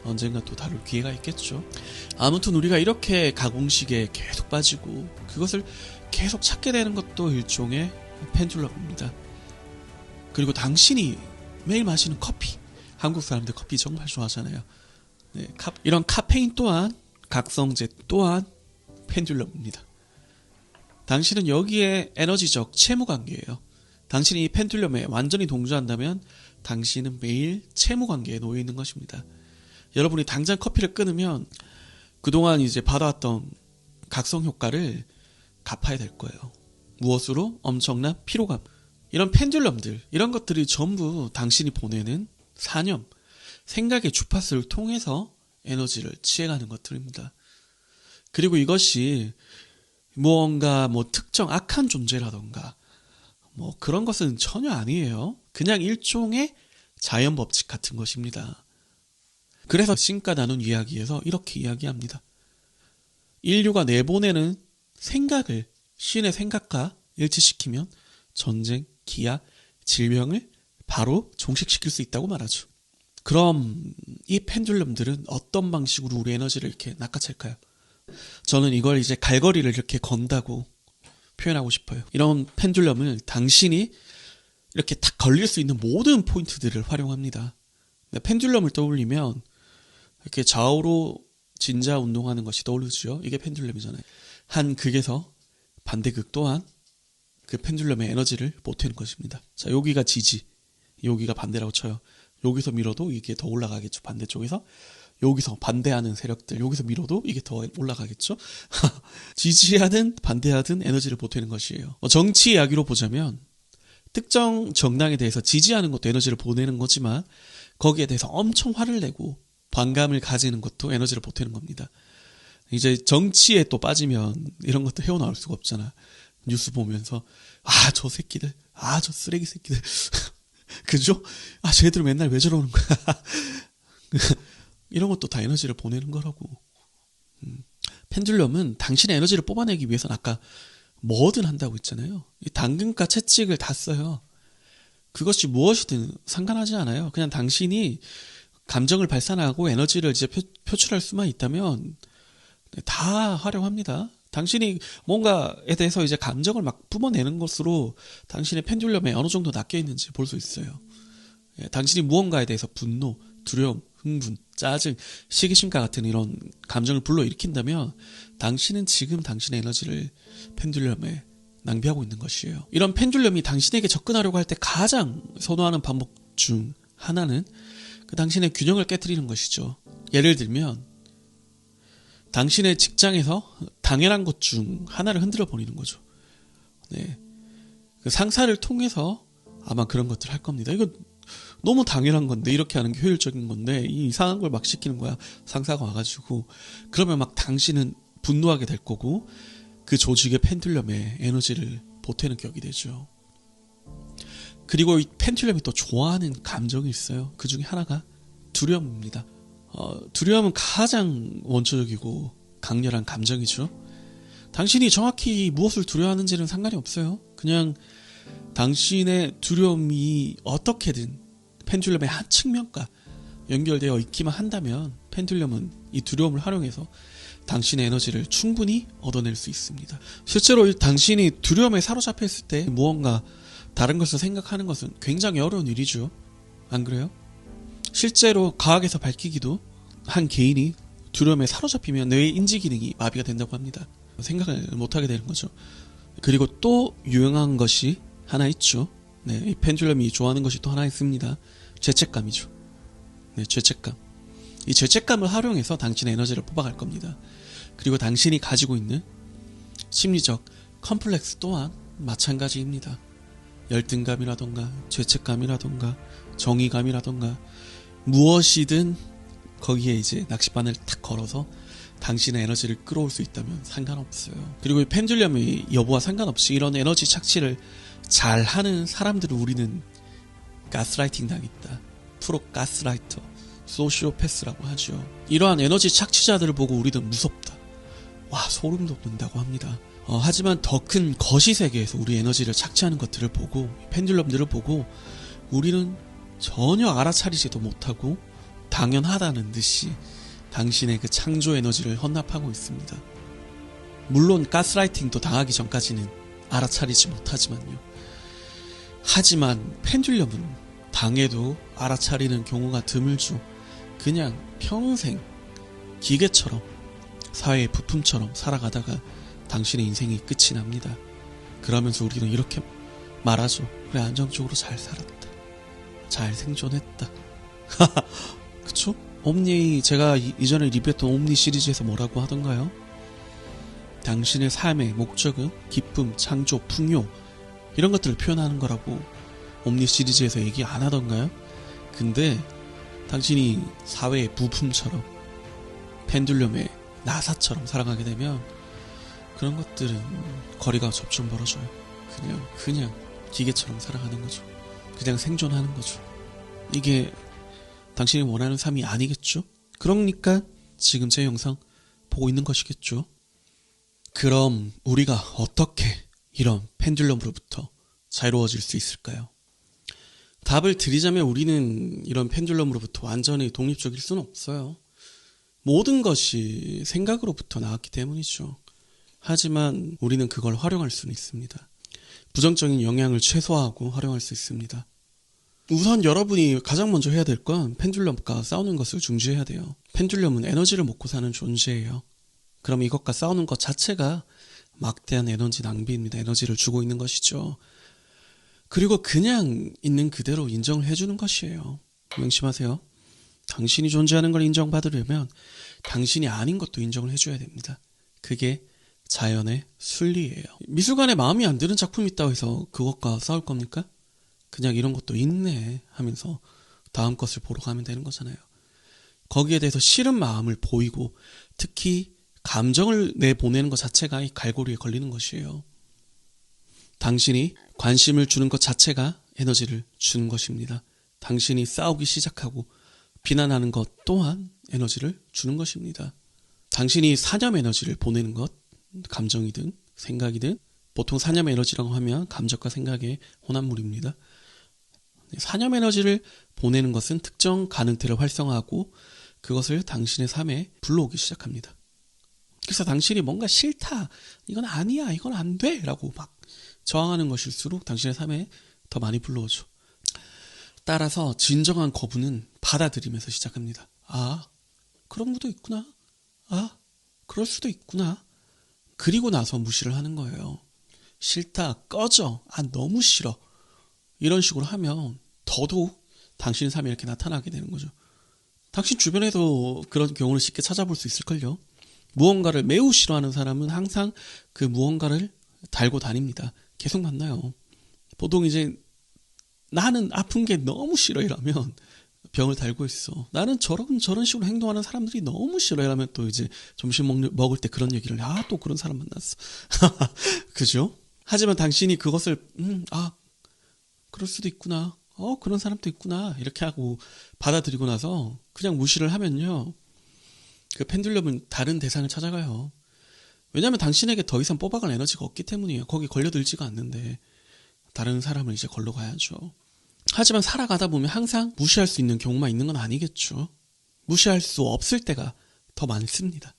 언젠가 또 다룰 기회가 있겠죠. 아무튼 우리가 이렇게 가공식에 계속 빠지고 그것을 계속 찾게 되는 것도 일종의 펜듈럼입니다. 그리고 당신이 매일 마시는 커피, 한국 사람들 커피 정말 좋아하잖아요. 네, 이런 카페인 또한, 각성제 또한 펜듈럼입니다. 당신은 여기에 에너지적 채무관계예요. 당신이 이 펜듈럼에 완전히 동조한다면 당신은 매일 채무관계에 놓여 있는 것입니다. 여러분이 당장 커피를 끊으면 그동안 이제 받아왔던 각성 효과를 갚아야 될 거예요. 무엇으로? 엄청난 피로감. 이런 펜듈럼들, 이런 것들이 전부 당신이 보내는 사념, 생각의 주파수를 통해서 에너지를 취해가는 것들입니다. 그리고 이것이 무언가 특정 악한 존재라던가 그런 것은 전혀 아니에요. 그냥 일종의 자연 법칙 같은 것입니다. 그래서 신과 나눈 이야기에서 이렇게 이야기합니다. 인류가 내보내는 생각을 신의 생각과 일치시키면 전쟁, 기아, 질병을 바로 종식시킬 수 있다고 말하죠. 그럼 이 펜듈럼들은 어떤 방식으로 우리 에너지를 이렇게 낚아챌까요? 저는 이걸 이제 갈거리를 이렇게 건다고 표현하고 싶어요. 이런 펜듈럼을 당신이 이렇게 탁 걸릴 수 있는 모든 포인트들을 활용합니다. 펜듈럼을 떠올리면 이렇게 좌우로 진자 운동하는 것이 떠오르죠. 이게 펜듈럼이잖아요. 한 극에서 반대극 또한 그 펜듈럼의 에너지를 보태는 것입니다. 자, 여기가 지지, 여기가 반대라고 쳐요. 여기서 밀어도 이게 더 올라가겠죠. 반대쪽에서. 여기서 반대하는 세력들, 여기서 밀어도 이게 더 올라가겠죠. 지지하든 반대하든 에너지를 보태는 것이에요. 정치 이야기로 보자면 특정 정당에 대해서 지지하는 것도 에너지를 보내는 거지만 거기에 대해서 엄청 화를 내고 반감을 가지는 것도 에너지를 보태는 겁니다. 이제 정치에 또 빠지면 이런 것도 헤어나올 수가 없잖아. 뉴스 보면서 저 새끼들, 저 쓰레기 새끼들 그죠? 쟤들 맨날 왜 저러는 거야. 이런 것도 다 에너지를 보내는 거라고. 펜듈럼은 당신의 에너지를 뽑아내기 위해서는 아까 뭐든 한다고 했잖아요. 이 당근과 채찍을 다 써요. 그것이 무엇이든 상관하지 않아요. 그냥 당신이 감정을 발산하고 에너지를 이제 표출할 수만 있다면 다 활용합니다. 당신이 뭔가에 대해서 이제 감정을 막 뿜어내는 것으로 당신의 펜듈럼에 어느 정도 낚여 있는지 볼 수 있어요. 당신이 무언가에 대해서 분노, 두려움, 흥분, 짜증, 시기심과 같은 이런 감정을 불러일으킨다면 당신은 지금 당신의 에너지를 펜듈럼에 낭비하고 있는 것이에요. 이런 펜듈럼이 당신에게 접근하려고 할 때 가장 선호하는 방법 중 하나는 그 당신의 균형을 깨트리는 것이죠. 예를 들면 당신의 직장에서 당연한 것 중 하나를 흔들어 버리는 거죠. 네, 그 상사를 통해서 아마 그런 것들을 할 겁니다. 이거 너무 당연한 건데, 이렇게 하는 게 효율적인 건데 이상한 걸 막 시키는 거야. 상사가 와가지고. 그러면 막 당신은 분노하게 될 거고 그 조직의 펜듈럼에 에너지를 보태는 격이 되죠. 그리고 이 펜듈럼이 또 좋아하는 감정이 있어요. 그 중에 하나가 두려움입니다. 두려움은 가장 원초적이고 강렬한 감정이죠. 당신이 정확히 무엇을 두려워하는지는 상관이 없어요. 그냥 당신의 두려움이 어떻게든 펜듈럼의 한 측면과 연결되어 있기만 한다면 펜듈럼은 이 두려움을 활용해서 당신의 에너지를 충분히 얻어낼 수 있습니다. 실제로 당신이 두려움에 사로잡혀 있을 때 무언가 다른 것을 생각하는 것은 굉장히 어려운 일이죠. 안 그래요? 실제로 과학에서 밝히기도 한 개인이 두려움에 사로잡히면 뇌의 인지 기능이 마비가 된다고 합니다. 생각을 못하게 되는 거죠. 그리고 또 유용한 것이 하나 있죠. 네, 이 펜듈럼이 좋아하는 것이 또 하나 있습니다. 죄책감이죠. 네, 죄책감. 이 죄책감을 활용해서 당신의 에너지를 뽑아갈 겁니다. 그리고 당신이 가지고 있는 심리적 컴플렉스 또한 마찬가지입니다. 열등감이라던가 죄책감이라던가 정의감이라던가 무엇이든 거기에 이제 낚싯바늘 탁 걸어서 당신의 에너지를 끌어올 수 있다면 상관없어요. 그리고 이 펜듈럼의 여부와 상관없이 이런 에너지 착취를 잘하는 사람들을 우리는 가스라이팅 당했다, 프로 가스라이터, 소시오패스라고 하죠. 이러한 에너지 착취자들을 보고 우리는 무섭다, 소름 돋는다고 합니다. 하지만 더 큰 거시 세계에서 우리 에너지를 착취하는 것들을 보고, 펜듈럼들을 보고 우리는 전혀 알아차리지도 못하고 당연하다는 듯이 당신의 그 창조 에너지를 헌납하고 있습니다. 물론 가스라이팅도 당하기 전까지는 알아차리지 못하지만요. 하지만 펜듈럼은 당해도 알아차리는 경우가 드물죠. 그냥 평생 기계처럼, 사회의 부품처럼 살아가다가 당신의 인생이 끝이 납니다. 그러면서 우리는 이렇게 말하죠. 그래, 안정적으로 잘 살았다, 잘 생존했다. 그쵸? 제가 이전에 리뷰했던 옴니 시리즈에서 뭐라고 하던가요? 당신의 삶의 목적은 기쁨, 창조, 풍요, 이런 것들을 표현하는 거라고 옴니 시리즈에서 얘기 안 하던가요? 근데 당신이 사회의 부품처럼, 펜듈럼의 나사처럼 살아가게 되면 그런 것들은 거리가 점점 멀어져요. 그냥 기계처럼 살아가는 거죠. 그냥 생존하는 거죠. 이게 당신이 원하는 삶이 아니겠죠? 그러니까 지금 제 영상 보고 있는 것이겠죠? 그럼 우리가 어떻게 이런 펜듈럼으로부터 자유로워질 수 있을까요? 답을 드리자면 우리는 이런 펜듈럼으로부터 완전히 독립적일 수는 없어요. 모든 것이 생각으로부터 나왔기 때문이죠. 하지만 우리는 그걸 활용할 수는 있습니다. 부정적인 영향을 최소화하고 활용할 수 있습니다. 우선 여러분이 가장 먼저 해야 될 건 펜듈럼과 싸우는 것을 중지해야 돼요. 펜듈럼은 에너지를 먹고 사는 존재예요. 그럼 이것과 싸우는 것 자체가 막대한 에너지 낭비입니다. 에너지를 주고 있는 것이죠. 그리고 그냥 있는 그대로 인정을 해주는 것이에요. 명심하세요. 당신이 존재하는 걸 인정받으려면 당신이 아닌 것도 인정을 해줘야 됩니다. 그게 자연의 순리예요. 미술관에 마음에 안 드는 작품이 있다고 해서 그것과 싸울 겁니까? 그냥 이런 것도 있네 하면서 다음 것을 보러 가면 되는 거잖아요. 거기에 대해서 싫은 마음을 보이고 특히 감정을 내보내는 것 자체가 이 갈고리에 걸리는 것이에요. 당신이 관심을 주는 것 자체가 에너지를 주는 것입니다. 당신이 싸우기 시작하고 비난하는 것 또한 에너지를 주는 것입니다. 당신이 사념 에너지를 보내는 것, 감정이든 생각이든, 보통 사념 에너지라고 하면 감정과 생각의 혼합물입니다. 사념 에너지를 보내는 것은 특정 가능태를 활성화하고 그것을 당신의 삶에 불러오기 시작합니다. 그래서 당신이 뭔가 싫다, 이건 아니야, 이건 안 돼 라고 막 저항하는 것일수록 당신의 삶에 더 많이 불러오죠. 따라서 진정한 거부는 받아들이면서 시작합니다. 아, 그런 것도 있구나. 아, 그럴 수도 있구나. 그리고 나서 무시를 하는 거예요. 싫다, 꺼져, 아, 너무 싫어. 이런 식으로 하면 더더욱 당신 삶에 이렇게 나타나게 되는 거죠. 당신 주변에도 그런 경우를 쉽게 찾아볼 수 있을걸요. 무언가를 매우 싫어하는 사람은 항상 그 무언가를 달고 다닙니다. 계속 만나요. 보통 이제 나는 아픈 게 너무 싫어 이러면 병을 달고 있어. 나는 저런 식으로 행동하는 사람들이 너무 싫어 이러면 또 이제 점심 먹을 때 그런 얘기를 또 그런 사람 만났어. 그죠? 하지만 당신이 그것을 그럴 수도 있구나. 그런 사람도 있구나. 이렇게 하고 받아들이고 나서 그냥 무시를 하면요. 그 펜듈럼은 다른 대상을 찾아가요. 왜냐하면 당신에게 더 이상 뽑아갈 에너지가 없기 때문이에요. 거기 걸려들지가 않는데 다른 사람을 이제 걸러 가야죠. 하지만 살아가다 보면 항상 무시할 수 있는 경우만 있는 건 아니겠죠. 무시할 수 없을 때가 더 많습니다.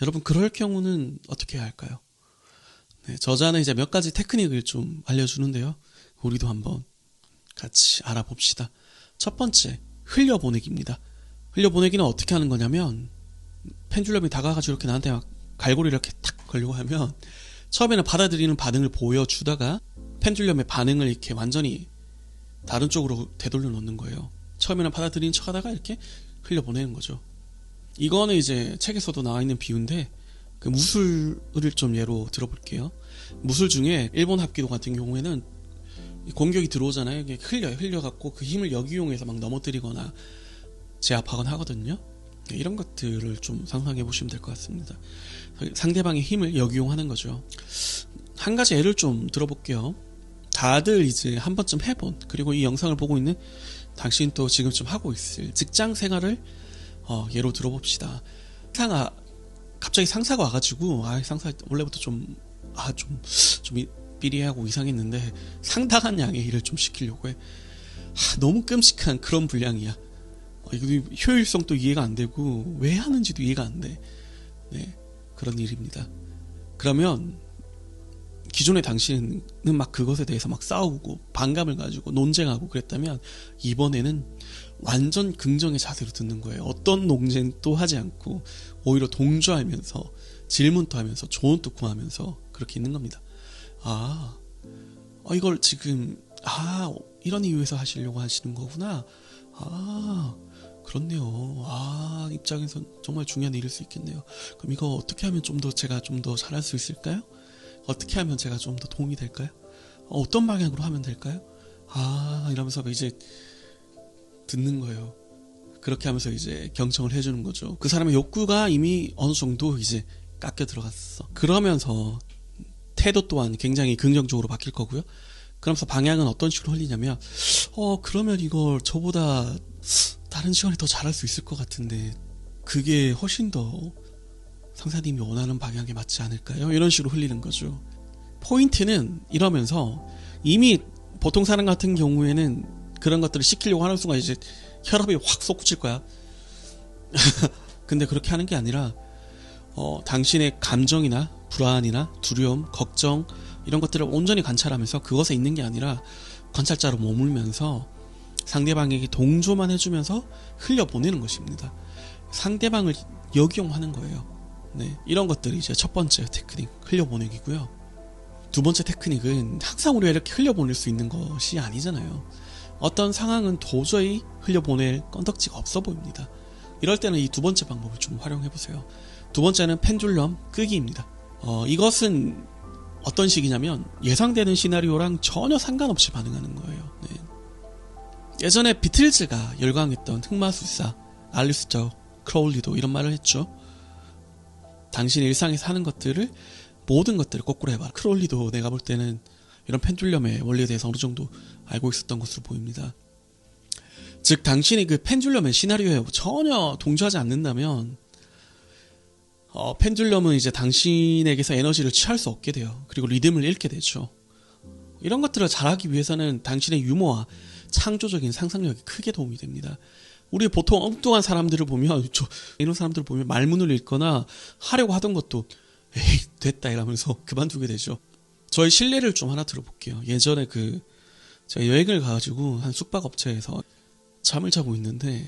여러분 그럴 경우는 어떻게 해야 할까요? 네, 저자는 이제 몇 가지 테크닉을 좀 알려주는데요. 우리도 한번 같이 알아봅시다. 첫 번째, 흘려보내기입니다. 흘려보내기는 어떻게 하는 거냐면 펜듈럼이 다가가지고 이렇게 나한테 막 갈고리 이렇게 탁 걸려고 하면 처음에는 받아들이는 반응을 보여주다가 펜듈럼의 반응을 이렇게 완전히 다른 쪽으로 되돌려 놓는 거예요. 처음에는 받아들이는 척 하다가 이렇게 흘려보내는 거죠. 이거는 이제 책에서도 나와 있는 비유인데 그 무술을 좀 예로 들어볼게요. 무술 중에 일본 합기도 같은 경우에는 공격이 들어오잖아요. 이게 흘려갖고 그 힘을 역이용해서 막 넘어뜨리거나 제압하거나 하거든요. 이런 것들을 좀 상상해 보시면 될 것 같습니다. 상대방의 힘을 역이용하는 거죠. 한 가지 예를 좀 들어볼게요. 다들 이제 한 번쯤 해본, 그리고 이 영상을 보고 있는 당신도 지금쯤 하고 있을 직장 생활을 예로 들어봅시다. 갑자기 상사가 와가지고 상사 원래부터 좀 삐리하고 이상했는데 상당한 양의 일을 좀 시키려고 해. 너무 끔찍한 그런 분량이야. 이거 효율성도 이해가 안 되고 왜 하는지도 이해가 안 돼. 네, 그런 일입니다. 그러면 기존의 당신은 막 그것에 대해서 막 싸우고 반감을 가지고 논쟁하고 그랬다면 이번에는 완전 긍정의 자세로 듣는 거예요. 어떤 논쟁도 하지 않고 오히려 동조하면서 질문도 하면서 조언도 구하면서 그렇게 있는 겁니다. 이걸 지금 이런 이유에서 하시려고 하시는 거구나. 그렇네요. 입장에선 정말 중요한 일일 수 있겠네요. 그럼 이거 어떻게 하면 제가 좀 더 잘할 수 있을까요? 어떻게 하면 제가 좀 더 도움이 될까요? 어떤 방향으로 하면 될까요? 이러면서 이제 듣는 거예요. 그렇게 하면서 이제 경청을 해주는 거죠. 그 사람의 욕구가 이미 어느 정도 이제 깎여 들어갔어. 그러면서 태도 또한 굉장히 긍정적으로 바뀔 거고요. 그러면서 방향은 어떤 식으로 흘리냐면 그러면 이걸 저보다 다른 시간에 더 잘할 수 있을 것 같은데 그게 훨씬 더 상사님이 원하는 방향에 맞지 않을까요? 이런 식으로 흘리는 거죠. 포인트는 이러면서 이미 보통 사람 같은 경우에는 그런 것들을 시키려고 하는 순간 이제 혈압이 확 솟구칠 거야. 근데 그렇게 하는 게 아니라 당신의 감정이나 불안이나 두려움, 걱정 이런 것들을 온전히 관찰하면서 그것에 있는 게 아니라 관찰자로 머물면서 상대방에게 동조만 해주면서 흘려보내는 것입니다. 상대방을 역이용하는 거예요. 네, 이런 것들이 이제 첫 번째 테크닉, 흘려보내기고요. 두 번째 테크닉은 항상 우리가 이렇게 흘려보낼 수 있는 것이 아니잖아요. 어떤 상황은 도저히 흘려보낼 건덕지가 없어 보입니다. 이럴 때는 이 두 번째 방법을 좀 활용해보세요. 두 번째는 펜듈럼 끄기입니다. 이것은 어떤 식이냐면 예상되는 시나리오랑 전혀 상관없이 반응하는 거예요. 네. 예전에 비틀즈가 열광했던 흑마술사 알리스터 크로울리도 이런 말을 했죠. 당신의 일상에서 하는 것들을, 모든 것들을 거꾸로 해봐라. 크로울리도 내가 볼 때는 이런 펜듈럼의 원리에 대해서 어느 정도 알고 있었던 것으로 보입니다. 즉 당신이 그 펜듈럼의 시나리오에 전혀 동조하지 않는다면 펜듈럼은 이제 당신에게서 에너지를 취할 수 없게 돼요. 그리고 리듬을 잃게 되죠. 이런 것들을 잘하기 위해서는 당신의 유머와 창조적인 상상력이 크게 도움이 됩니다. 우리 보통 엉뚱한 사람들을 보면, 이런 사람들을 보면 말문을 읽거나 하려고 하던 것도 에이 됐다 이러면서 그만두게 되죠. 저의 실례를 좀 하나 들어볼게요. 예전에 제가 여행을 가가지고 한 숙박업체에서 잠을 자고 있는데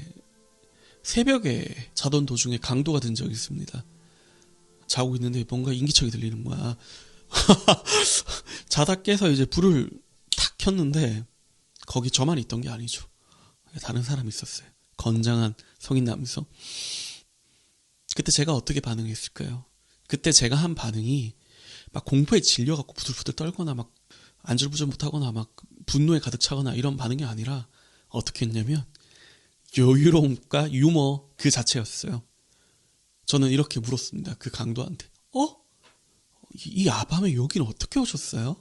새벽에 자던 도중에 강도가 든 적이 있습니다. 자고 있는데 뭔가 인기척이 들리는 거야. 자다 깨서 이제 불을 탁 켰는데 거기 저만 있던 게 아니죠. 다른 사람이 있었어요. 건장한 성인 남성. 그때 제가 어떻게 반응했을까요? 그때 제가 한 반응이 막 공포에 질려갖고 부들부들 떨거나 막 안절부절 못하거나 막 분노에 가득 차거나 이런 반응이 아니라 어떻게 했냐면 여유로움과 유머 그 자체였어요. 저는 이렇게 물었습니다. 그 강도한테. 이 야밤에 여기는 어떻게 오셨어요?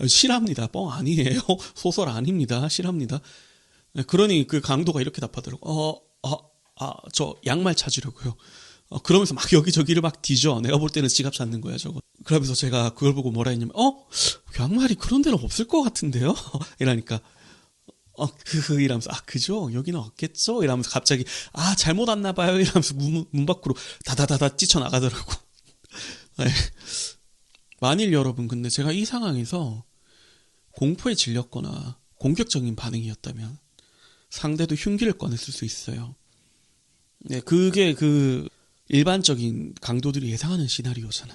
실합니다. 뻥 아니에요. 소설 아닙니다. 실합니다. 그러니 그 강도가 이렇게 답하더라고. 저 양말 찾으려고요. 그러면서 막 여기저기를 막 뒤져. 내가 볼 때는 지갑 찾는 거야, 저거. 그러면서 제가 그걸 보고 뭐라 했냐면, 양말이 그런 데는 없을 것 같은데요? 이러니까, 이러면서, 그죠? 여기는 없겠죠? 이러면서 갑자기, 잘못 왔나봐요? 이러면서 문 밖으로 다다다다 뛰쳐나가더라고. 네. 만일 여러분, 근데 제가 이 상황에서 공포에 질렸거나 공격적인 반응이었다면 상대도 흉기를 꺼냈을 수 있어요. 네, 그게 일반적인 강도들이 예상하는 시나리오잖아.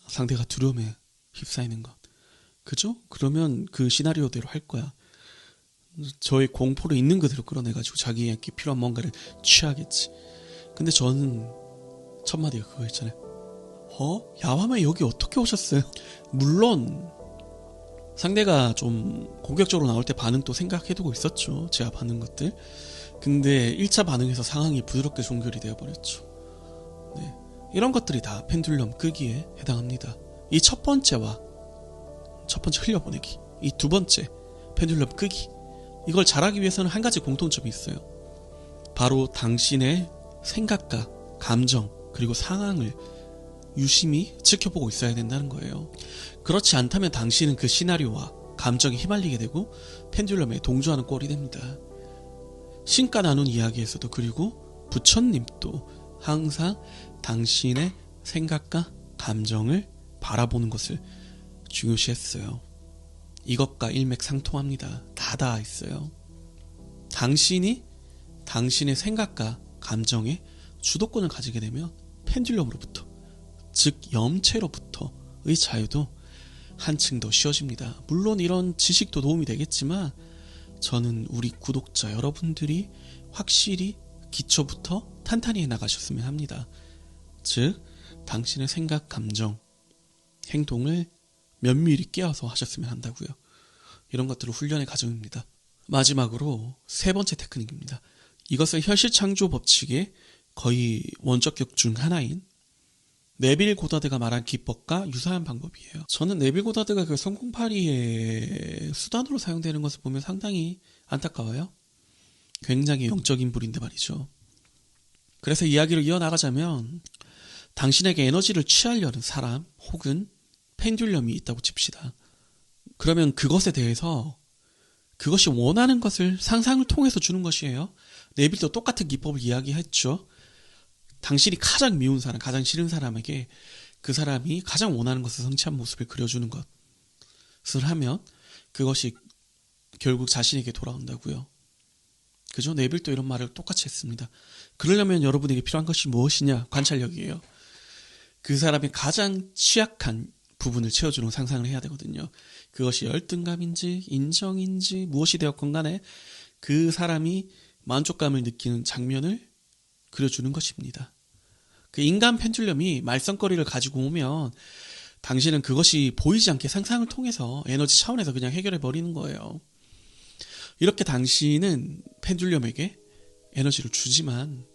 상대가 두려움에 휩싸이는 것. 그죠? 그러면 그 시나리오대로 할 거야. 저의 공포를 있는 그대로 끌어내가지고 자기에게 필요한 뭔가를 취하겠지. 근데 저는 첫 마디가 그거였잖아요. 야밤에 여기 어떻게 오셨어요? 물론 상대가 좀 공격적으로 나올 때 반응도 생각해두고 있었죠. 제가 받는 것들. 근데 1차 반응에서 상황이 부드럽게 종결이 되어버렸죠. 네. 이런 것들이 다 펜듈럼 끄기에 해당합니다. 이 첫 번째 흘려보내기, 이 두 번째 펜듈럼 끄기, 이걸 잘하기 위해서는 한 가지 공통점이 있어요. 바로 당신의 생각과 감정 그리고 상황을 유심히 지켜보고 있어야 된다는 거예요. 그렇지 않다면 당신은 그 시나리오와 감정에 휘말리게 되고 펜듈럼에 동조하는 꼴이 됩니다. 신과 나눈 이야기에서도, 그리고 부처님도 항상 당신의 생각과 감정을 바라보는 것을 중요시했어요. 이것과 일맥상통합니다. 다 닿아 있어요. 당신이 당신의 생각과 감정에 주도권을 가지게 되면 펜듈럼으로부터, 즉 염체로부터의 자유도 한층 더 쉬워집니다. 물론 이런 지식도 도움이 되겠지만 저는 우리 구독자 여러분들이 확실히 기초부터 탄탄히 해나가셨으면 합니다. 즉 당신의 생각, 감정, 행동을 면밀히 깨어서 하셨으면 한다고요. 이런 것들을 훈련의 과정입니다. 마지막으로 세 번째 테크닉입니다. 이것은 현실창조 법칙의 거의 원적격 중 하나인 네빌 고다드가 말한 기법과 유사한 방법이에요. 저는 네빌 고다드가 그 성공파리의 수단으로 사용되는 것을 보면 상당히 안타까워요. 굉장히 영적인 불인데 말이죠. 그래서 이야기를 이어나가자면 당신에게 에너지를 취하려는 사람 혹은 펜듈럼이 있다고 칩시다. 그러면 그것에 대해서 그것이 원하는 것을 상상을 통해서 주는 것이에요. 네빌도 똑같은 기법을 이야기했죠. 당신이 가장 미운 사람, 가장 싫은 사람에게 그 사람이 가장 원하는 것을 성취한 모습을 그려주는 것을 하면 그것이 결국 자신에게 돌아온다고요. 그죠? 네빌도 이런 말을 똑같이 했습니다. 그러려면 여러분에게 필요한 것이 무엇이냐? 관찰력이에요. 그 사람의 가장 취약한 부분을 채워주는 상상을 해야 되거든요. 그것이 열등감인지 인정인지 무엇이 되었건 간에 그 사람이 만족감을 느끼는 장면을 그려주는 것입니다. 그 인간 펜듈럼이 말썽거리를 가지고 오면 당신은 그것이 보이지 않게 상상을 통해서 에너지 차원에서 그냥 해결해 버리는 거예요. 이렇게 당신은 펜듈럼에게 에너지를 주지만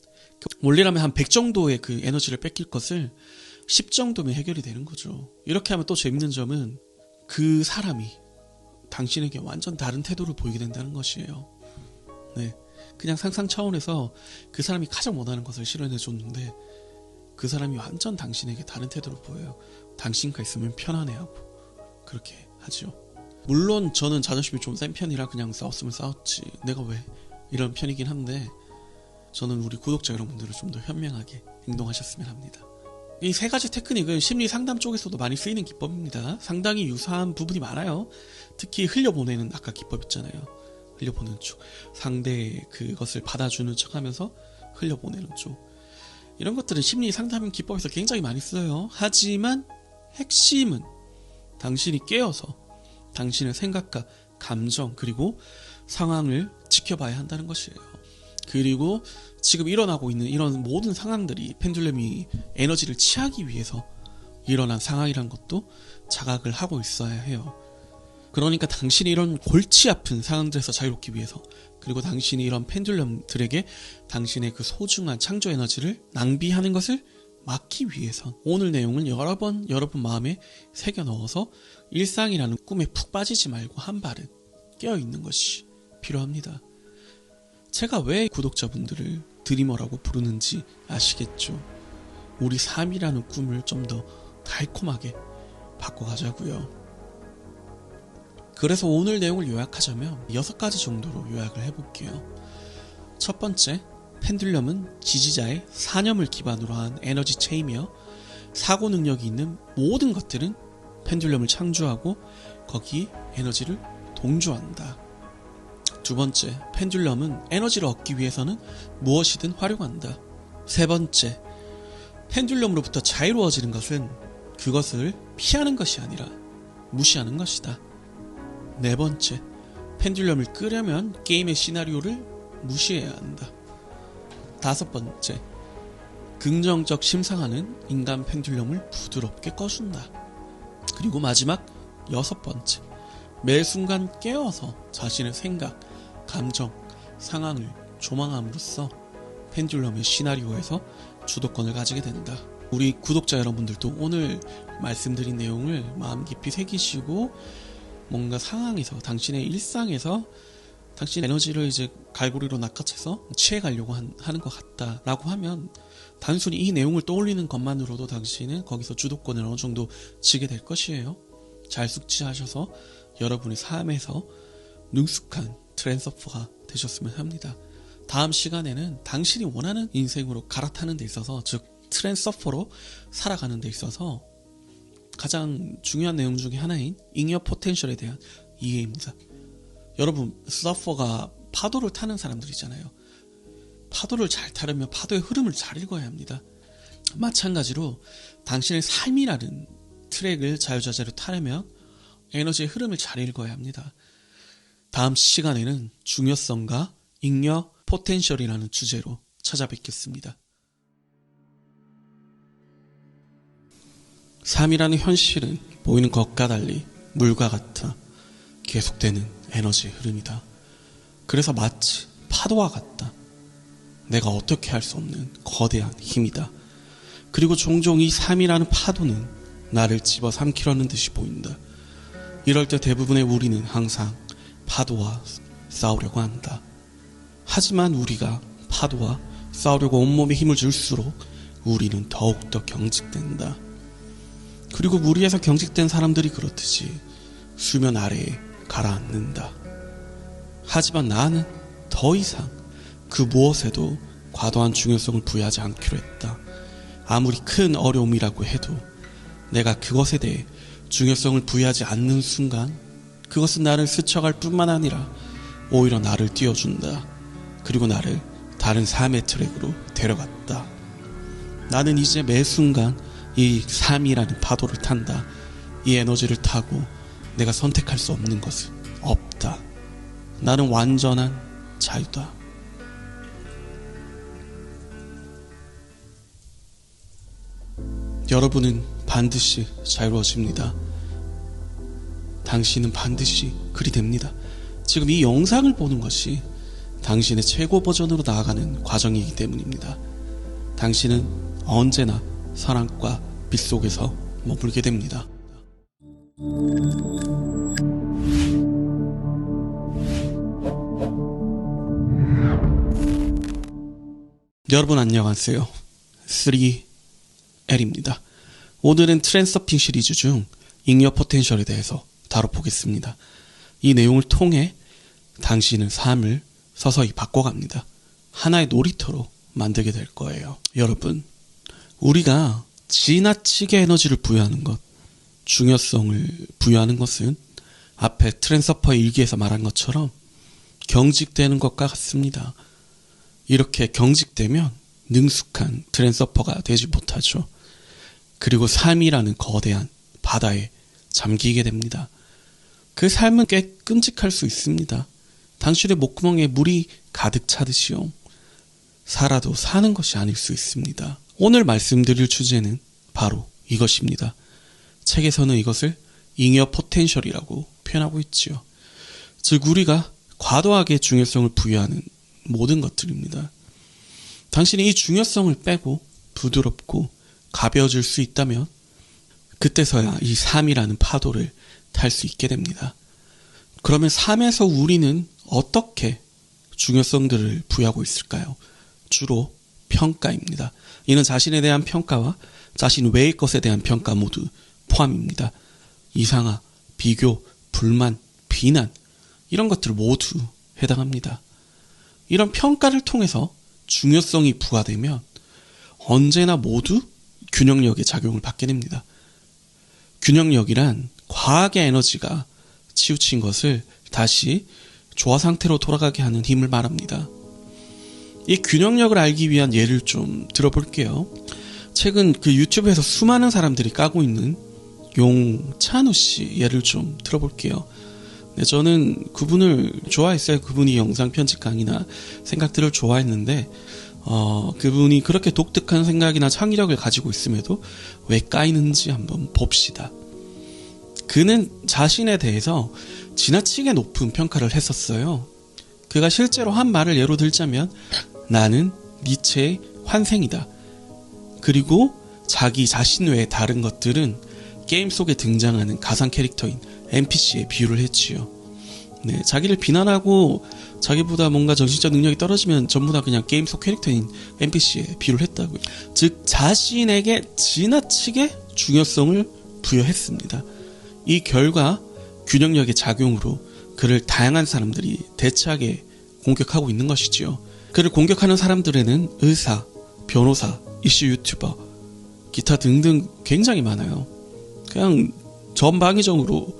원래라면 한 100 정도의 그 에너지를 뺏길 것을 10 정도면 해결이 되는 거죠. 이렇게 하면 또 재밌는 점은 그 사람이 당신에게 완전 다른 태도를 보이게 된다는 것이에요. 네, 그냥 상상 차원에서 그 사람이 가장 원하는 것을 실현해 줬는데 그 사람이 완전 당신에게 다른 태도를 보여요. 당신과 있으면 편안해하고 그렇게 하죠. 물론 저는 자존심이 좀 센 편이라 그냥 싸웠으면 싸웠지 내가 왜 이런 편이긴 한데 저는 우리 구독자 여러분들을 좀 더 현명하게 행동하셨으면 합니다. 이 세 가지 테크닉은 심리 상담 쪽에서도 많이 쓰이는 기법입니다. 상당히 유사한 부분이 많아요. 특히 흘려보내는 아까 기법 있잖아요. 흘려보내는 쪽, 상대의 그것을 받아주는 척하면서 흘려보내는 쪽, 이런 것들은 심리 상담 기법에서 굉장히 많이 써요. 하지만 핵심은 당신이 깨어서 당신의 생각과 감정 그리고 상황을 지켜봐야 한다는 것이에요. 그리고 지금 일어나고 있는 이런 모든 상황들이 펜듈럼이 에너지를 취하기 위해서 일어난 상황이란 것도 자각을 하고 있어야 해요. 그러니까 당신이 이런 골치 아픈 상황들에서 자유롭기 위해서, 그리고 당신이 이런 펜듈럼들에게 당신의 그 소중한 창조 에너지를 낭비하는 것을 막기 위해선 오늘 내용을 여러 번 여러분 마음에 새겨 넣어서 일상이라는 꿈에 푹 빠지지 말고 한 발은 깨어있는 것이 필요합니다. 제가 왜 구독자분들을 드리머라고 부르는지 아시겠죠? 우리 삶이라는 꿈을 좀 더 달콤하게 바꿔가자고요. 그래서 오늘 내용을 요약하자면 6가지 정도로 요약을 해볼게요. 첫 번째, 펜듈럼은 지지자의 사념을 기반으로 한 에너지 체이며 사고 능력이 있는 모든 것들은 펜듈럼을 창조하고 거기에 에너지를 동조한다. 두 번째, 펜듈럼은 에너지를 얻기 위해서는 무엇이든 활용한다. 세 번째, 펜듈럼으로부터 자유로워지는 것은 그것을 피하는 것이 아니라 무시하는 것이다. 네 번째, 펜듈럼을 끄려면 게임의 시나리오를 무시해야 한다. 다섯 번째, 긍정적 심상하는 인간 펜듈럼을 부드럽게 꺼준다. 그리고 마지막 6번째, 매 순간 깨어서 자신의 생각, 감정, 상황을 조망함으로써 펜듈럼의 시나리오에서 주도권을 가지게 된다. 우리 구독자 여러분들도 오늘 말씀드린 내용을 마음 깊이 새기시고 뭔가 상황에서, 당신의 일상에서 당신 에너지를 이제 갈고리로 낚아채서 취해가려고 하는 것 같다라고 하면 단순히 이 내용을 떠올리는 것만으로도 당신은 거기서 주도권을 어느 정도 쥐게 될 것이에요. 잘 숙지하셔서 여러분의 삶에서 능숙한 트랜스퍼가 되셨으면 합니다. 다음 시간에는 당신이 원하는 인생으로 갈아타는 데 있어서, 즉 트랜스퍼로 살아가는 데 있어서 가장 중요한 내용 중에 하나인 잉여 포텐셜에 대한 이해입니다. 여러분, 서퍼가 파도를 타는 사람들이잖아요. 파도를 잘 타려면 파도의 흐름을 잘 읽어야 합니다. 마찬가지로 당신의 삶이라는 트랙을 자유자재로 타려면 에너지의 흐름을 잘 읽어야 합니다. 다음 시간에는 중요성과 잉여 포텐셜이라는 주제로 찾아뵙겠습니다. 삶이라는 현실은 보이는 것과 달리 물과 같아 계속되는 에너지의 흐름이다. 그래서 마치 파도와 같다. 내가 어떻게 할 수 없는 거대한 힘이다. 그리고 종종 이 삶이라는 파도는 나를 집어삼키려는 듯이 보인다. 이럴 때 대부분의 우리는 항상 파도와 싸우려고 한다. 하지만 우리가 파도와 싸우려고 온몸에 힘을 줄수록 우리는 더욱더 경직된다. 그리고 무리해서 경직된 사람들이 그렇듯이 수면 아래에 가라앉는다. 하지만 나는 더 이상 그 무엇에도 과도한 중요성을 부여하지 않기로 했다. 아무리 큰 어려움이라고 해도 내가 그것에 대해 중요성을 부여하지 않는 순간 그것은 나를 스쳐갈 뿐만 아니라 오히려 나를 띄워준다. 그리고 나를 다른 삶의 트랙으로 데려갔다. 나는 이제 매 순간 이 삶이라는 파도를 탄다. 이 에너지를 타고 내가 선택할 수 없는 것은 없다. 나는 완전한 자유다. 여러분은 반드시 자유로워집니다. 당신은 반드시 그리 됩니다. 지금 이 영상을 보는 것이 당신의 최고 버전으로 나아가는 과정이기 때문입니다. 당신은 언제나 사랑과 빛 속에서 머물게 됩니다. 여러분 안녕하세요. 3L입니다. 오늘은 트랜서핑 시리즈 중 잉여 포텐셜에 대해서 다뤄보겠습니다. 이 내용을 통해 당신은 삶을 서서히 바꿔갑니다. 하나의 놀이터로 만들게 될 거예요. 여러분, 우리가 지나치게 에너지를 부여하는 것, 중요성을 부여하는 것은 앞에 트랜서퍼의 일기에서 말한 것처럼 경직되는 것과 같습니다. 이렇게 경직되면 능숙한 트랜서퍼가 되지 못하죠. 그리고 삶이라는 거대한 바다에 잠기게 됩니다. 그 삶은 꽤 끔찍할 수 있습니다. 당신의 목구멍에 물이 가득 차듯이요. 살아도 사는 것이 아닐 수 있습니다. 오늘 말씀드릴 주제는 바로 이것입니다. 책에서는 이것을 잉여 포텐셜이라고 표현하고 있지요. 즉 우리가 과도하게 중요성을 부여하는 모든 것들입니다. 당신이 이 중요성을 빼고 부드럽고 가벼워질 수 있다면 그때서야 이 삶이라는 파도를 탈 수 있게 됩니다. 그러면 삶에서 우리는 어떻게 중요성들을 부여하고 있을까요? 주로 평가입니다. 이는 자신에 대한 평가와 자신 외의 것에 대한 평가 모두 포함입니다. 이상화, 비교, 불만, 비난 이런 것들 모두 해당합니다. 이런 평가를 통해서 중요성이 부과되면 언제나 모두 균형력의 작용을 받게 됩니다. 균형력이란 과학의 에너지가 치우친 것을 다시 조화 상태로 돌아가게 하는 힘을 말합니다. 이 균형력을 알기 위한 예를 좀 들어볼게요. 최근 그 유튜브에서 수많은 사람들이 까고 있는 용찬우 씨 예를 좀 들어볼게요. 네, 저는 그분을 좋아했어요. 그분이 영상 편집 강의나 생각들을 좋아했는데 그분이 그렇게 독특한 생각이나 창의력을 가지고 있음에도 왜 까이는지 한번 봅시다. 그는 자신에 대해서 지나치게 높은 평가를 했었어요. 그가 실제로 한 말을 예로 들자면 나는 니체의 환생이다. 그리고 자기 자신 외의 다른 것들은 게임 속에 등장하는 가상 캐릭터인 NPC에 비유를 했지요. 네, 자기를 비난하고 자기보다 뭔가 정신적 능력이 떨어지면 전부 다 그냥 게임 속 캐릭터인 NPC에 비유를 했다고요. 즉 자신에게 지나치게 중요성을 부여했습니다. 이 결과 균형력의 작용으로 그를 다양한 사람들이 대차게 공격하고 있는 것이지요. 그를 공격하는 사람들에는 의사, 변호사, 이슈 유튜버, 기타 등등 굉장히 많아요. 그냥 전방위적으로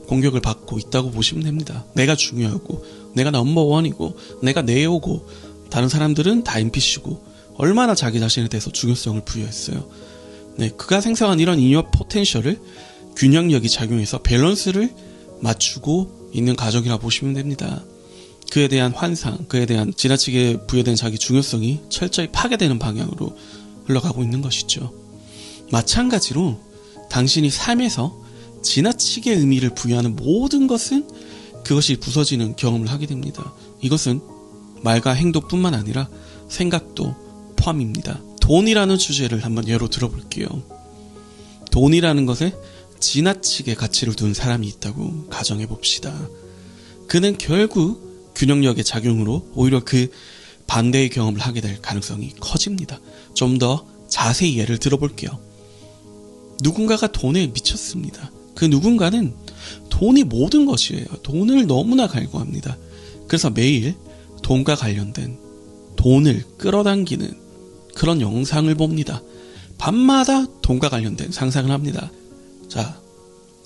공격을 받고 있다고 보시면 됩니다. 내가 중요하고 내가 넘버원이고 내가 네오고 다른 사람들은 다 NPC고 얼마나 자기 자신에 대해서 중요성을 부여했어요. 네, 그가 생성한 이런 잉여 포텐셜을 균형력이 작용해서 밸런스를 맞추고 있는 과정이라 보시면 됩니다. 그에 대한 환상, 그에 대한 지나치게 부여된 자기 중요성이 철저히 파괴되는 방향으로 흘러가고 있는 것이죠. 마찬가지로 당신이 삶에서 지나치게 의미를 부여하는 모든 것은 그것이 부서지는 경험을 하게 됩니다. 이것은 말과 행동뿐만 아니라 생각도 포함입니다. 돈이라는 주제를 한번 예로 들어볼게요. 돈이라는 것에 지나치게 가치를 둔 사람이 있다고 가정해 봅시다. 그는 결국 균형력의 작용으로 오히려 그 반대의 경험을 하게 될 가능성이 커집니다. 좀 더 자세히 예를 들어볼게요. 누군가가 돈에 미쳤습니다. 그 누군가는 돈이 모든 것이에요. 돈을 너무나 갈구합니다. 그래서 매일 돈과 관련된 돈을 끌어당기는 그런 영상을 봅니다. 밤마다 돈과 관련된 상상을 합니다. 자,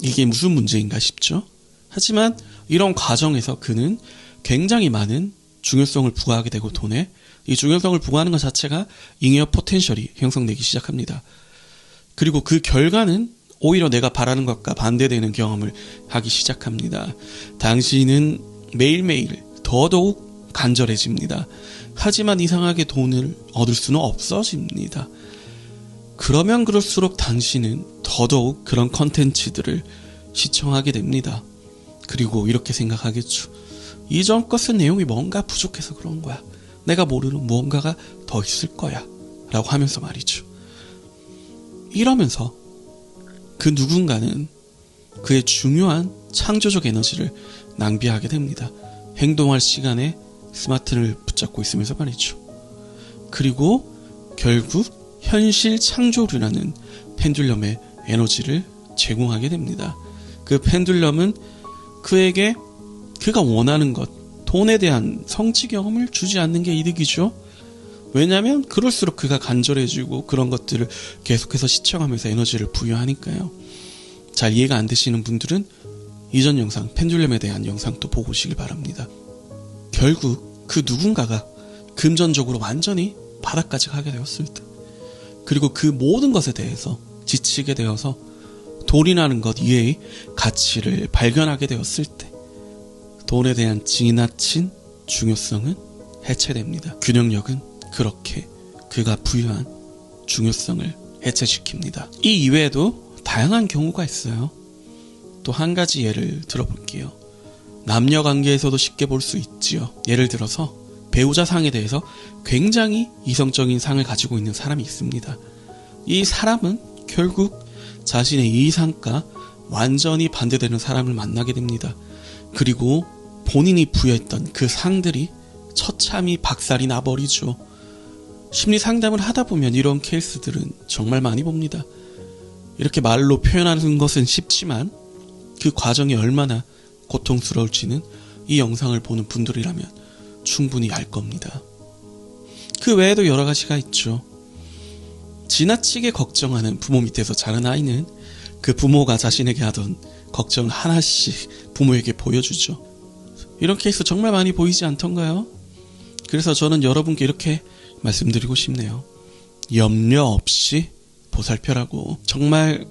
이게 무슨 문제인가 싶죠? 하지만 이런 과정에서 그는 굉장히 많은 중요성을 부과하게 되고 돈에 이 중요성을 부과하는 것 자체가 잉여 포텐셜이 형성되기 시작합니다. 그리고 그 결과는 오히려 내가 바라는 것과 반대되는 경험을 하기 시작합니다. 당신은 매일매일 더더욱 간절해집니다. 하지만 이상하게 돈을 얻을 수는 없어집니다. 그러면 그럴수록 당신은 더더욱 그런 컨텐츠들을 시청하게 됩니다. 그리고 이렇게 생각하겠죠. 이전 거 쓴 내용이 뭔가 부족해서 그런 거야. 내가 모르는 무언가가 더 있을 거야. 라고 하면서 말이죠. 이러면서 그 누군가는 그의 중요한 창조적 에너지를 낭비하게 됩니다. 행동할 시간에 스마트를 붙잡고 있으면서 말이죠. 그리고 결국 현실 창조류라는 펜듈럼의 에너지를 제공하게 됩니다. 그 펜듈럼은 그에게 그가 원하는 것, 돈에 대한 성취 경험을 주지 않는 게 이득이죠. 왜냐하면 그럴수록 그가 간절해지고 그런 것들을 계속해서 시청하면서 에너지를 부여하니까요. 잘 이해가 안 되시는 분들은 이전 영상, 펜듈럼에 대한 영상도 보고 오시길 바랍니다. 결국 그 누군가가 금전적으로 완전히 바닥까지 가게 되었을 때, 그리고 그 모든 것에 대해서 지치게 되어서 돈이라는 것 이외의 가치를 발견하게 되었을 때, 돈에 대한 지나친 중요성은 해체됩니다. 균형력은 그렇게 그가 부여한 중요성을 해체시킵니다. 이 이외에도 다양한 경우가 있어요. 또 한 가지 예를 들어볼게요. 남녀 관계에서도 쉽게 볼 수 있지요. 예를 들어서 배우자 상에 대해서 굉장히 이성적인 상을 가지고 있는 사람이 있습니다. 이 사람은 결국 자신의 이상과 완전히 반대되는 사람을 만나게 됩니다. 그리고 본인이 부여했던 그 상들이 처참히 박살이 나버리죠. 심리 상담을 하다 보면 이런 케이스들은 정말 많이 봅니다. 이렇게 말로 표현하는 것은 쉽지만 그 과정이 얼마나 고통스러울지는 이 영상을 보는 분들이라면 충분히 알 겁니다. 그 외에도 여러 가지가 있죠. 지나치게 걱정하는 부모 밑에서 자란 아이는 그 부모가 자신에게 하던 걱정을 하나씩 부모에게 보여주죠. 이런 케이스 정말 많이 보이지 않던가요? 그래서 저는 여러분께 이렇게 말씀드리고 싶네요. 염려 없이 보살펴라고. 정말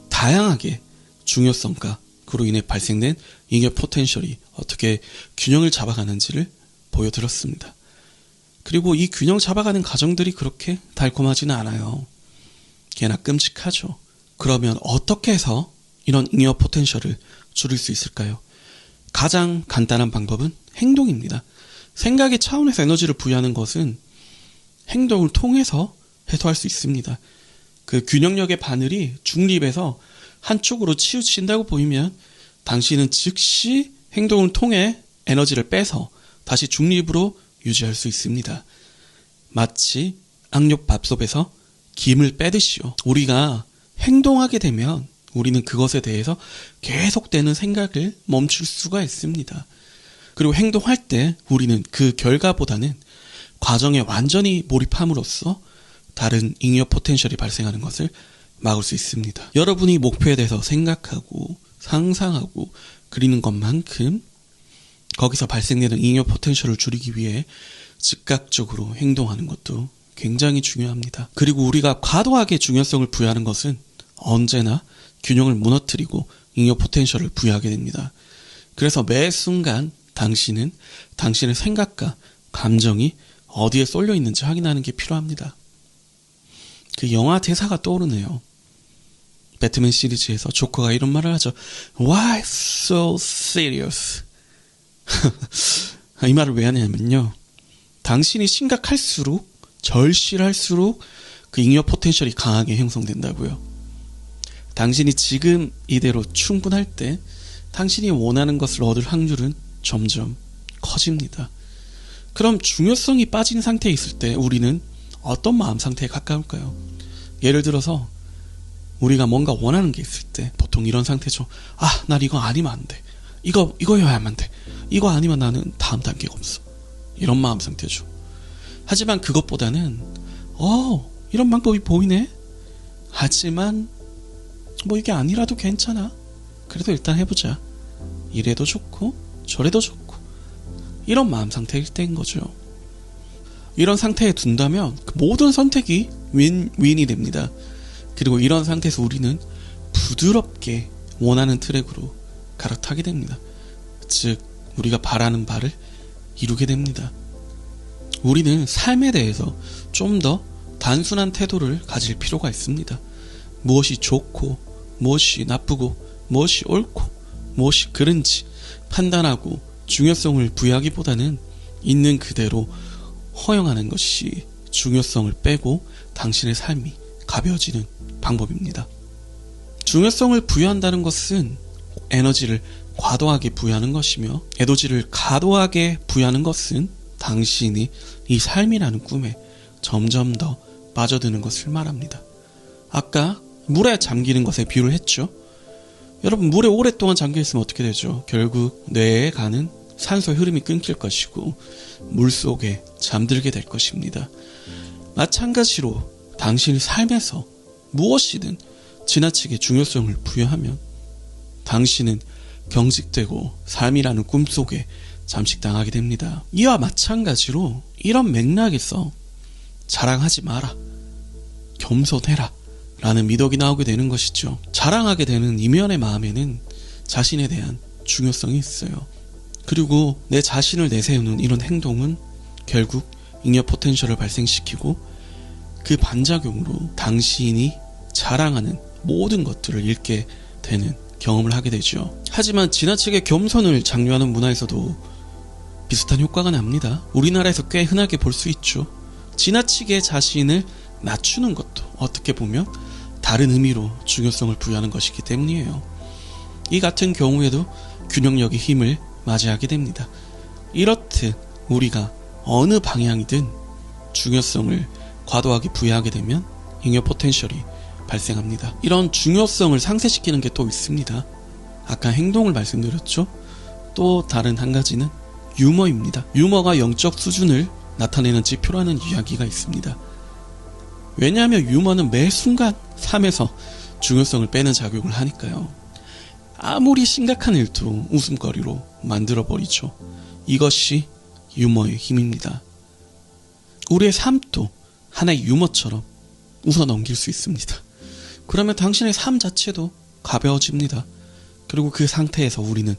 다양하게 중요성과 그로 인해 발생된 잉여 포텐셜이 어떻게 균형을 잡아가는지를 보여드렸습니다. 그리고 이 균형 잡아가는 과정들이 그렇게 달콤하지는 않아요. 꽤나 끔찍하죠. 그러면 어떻게 해서 이런 잉여 포텐셜을 줄일 수 있을까요? 가장 간단한 방법은 행동입니다. 생각의 차원에서 에너지를 부여하는 것은 행동을 통해서 해소할 수 있습니다. 그 균형력의 바늘이 중립에서 한쪽으로 치우친다고 보이면 당신은 즉시 행동을 통해 에너지를 빼서 다시 중립으로 유지할 수 있습니다. 마치 악력밥솥에서 김을 빼듯이요. 우리가 행동하게 되면 우리는 그것에 대해서 계속되는 생각을 멈출 수가 있습니다. 그리고 행동할 때 우리는 그 결과보다는 과정에 완전히 몰입함으로써 다른 잉여 포텐셜이 발생하는 것을 막을 수 있습니다. 여러분이 목표에 대해서 생각하고 상상하고 그리는 것만큼 거기서 발생되는 잉여 포텐셜을 줄이기 위해 즉각적으로 행동하는 것도 굉장히 중요합니다. 그리고 우리가 과도하게 중요성을 부여하는 것은 언제나 균형을 무너뜨리고 잉여 포텐셜을 부여하게 됩니다. 그래서 매 순간 당신은 당신의 생각과 감정이 어디에 쏠려 있는지 확인하는 게 필요합니다. 그 영화 대사가 떠오르네요. 배트맨 시리즈에서 조커가 이런 말을 하죠. Why so serious? 이 말을 왜 하냐면요. 당신이 심각할수록 절실할수록 그 잉여 포텐셜이 강하게 형성된다고요. 당신이 지금 이대로 충분할 때 당신이 원하는 것을 얻을 확률은 점점 커집니다. 그럼 중요성이 빠진 상태에 있을 때 우리는 어떤 마음 상태에 가까울까요? 예를 들어서 우리가 뭔가 원하는 게 있을 때 보통 이런 상태죠. 아, 난 이거 아니면 안 돼. 이거여야만 돼. 이거 아니면 나는 다음 단계가 없어. 이런 마음 상태죠. 하지만 그것보다는 이런 방법이 보이네. 하지만 뭐 이게 아니라도 괜찮아. 그래도 일단 해보자. 이래도 좋고 저래도 좋고 이런 마음 상태일 때인 거죠. 이런 상태에 둔다면 그 모든 선택이 윈윈이 됩니다. 그리고 이런 상태에서 우리는 부드럽게 원하는 트랙으로 갈아타게 됩니다. 즉 우리가 바라는 바를 이루게 됩니다. 우리는 삶에 대해서 좀 더 단순한 태도를 가질 필요가 있습니다. 무엇이 좋고 무엇이 나쁘고 무엇이 옳고 무엇이 그른지 판단하고 중요성을 부여하기보다는 있는 그대로 허용하는 것이 중요성을 빼고 당신의 삶이 가벼워지는 방법입니다. 중요성을 부여한다는 것은 에너지를 과도하게 부여하는 것이며, 에너지를 과도하게 부여하는 것은 당신이 이 삶이라는 꿈에 점점 더 빠져드는 것을 말합니다. 아까 물에 잠기는 것에 비유를 했죠. 여러분, 물에 오랫동안 잠겨있으면 어떻게 되죠? 결국 뇌에 가는 산소의 흐름이 끊길 것이고 물속에 잠들게 될 것입니다. 마찬가지로 당신의 삶에서 무엇이든 지나치게 중요성을 부여하면 당신은 경직되고 삶이라는 꿈속에 잠식당하게 됩니다. 이와 마찬가지로 이런 맥락에서 자랑하지 마라, 겸손해라 라는 미덕이 나오게 되는 것이죠. 자랑하게 되는 이면의 마음에는 자신에 대한 중요성이 있어요. 그리고 내 자신을 내세우는 이런 행동은 결국 잉여 포텐셜을 발생시키고 그 반작용으로 당신이 자랑하는 모든 것들을 잃게 되는 경험을 하게 되죠. 하지만 지나치게 겸손을 장려하는 문화에서도 비슷한 효과가 납니다. 우리나라에서 꽤 흔하게 볼 수 있죠. 지나치게 자신을 낮추는 것도 어떻게 보면 다른 의미로 중요성을 부여하는 것이기 때문이에요. 이 같은 경우에도 균형력의 힘을 맞이하게 됩니다. 이렇듯 우리가 어느 방향이든 중요성을 과도하게 부여하게 되면 잉여 포텐셜이 발생합니다. 이런 중요성을 상쇄시키는 게 또 있습니다. 아까 행동을 말씀드렸죠. 또 다른 한 가지는 유머입니다. 유머가 영적 수준을 나타내는 지표라는 이야기가 있습니다. 왜냐하면 유머는 매 순간 삶에서 중요성을 빼는 작용을 하니까요. 아무리 심각한 일도 웃음거리로 만들어버리죠. 이것이 유머의 힘입니다. 우리의 삶도 하나의 유머처럼 웃어 넘길 수 있습니다. 그러면 당신의 삶 자체도 가벼워집니다. 그리고 그 상태에서 우리는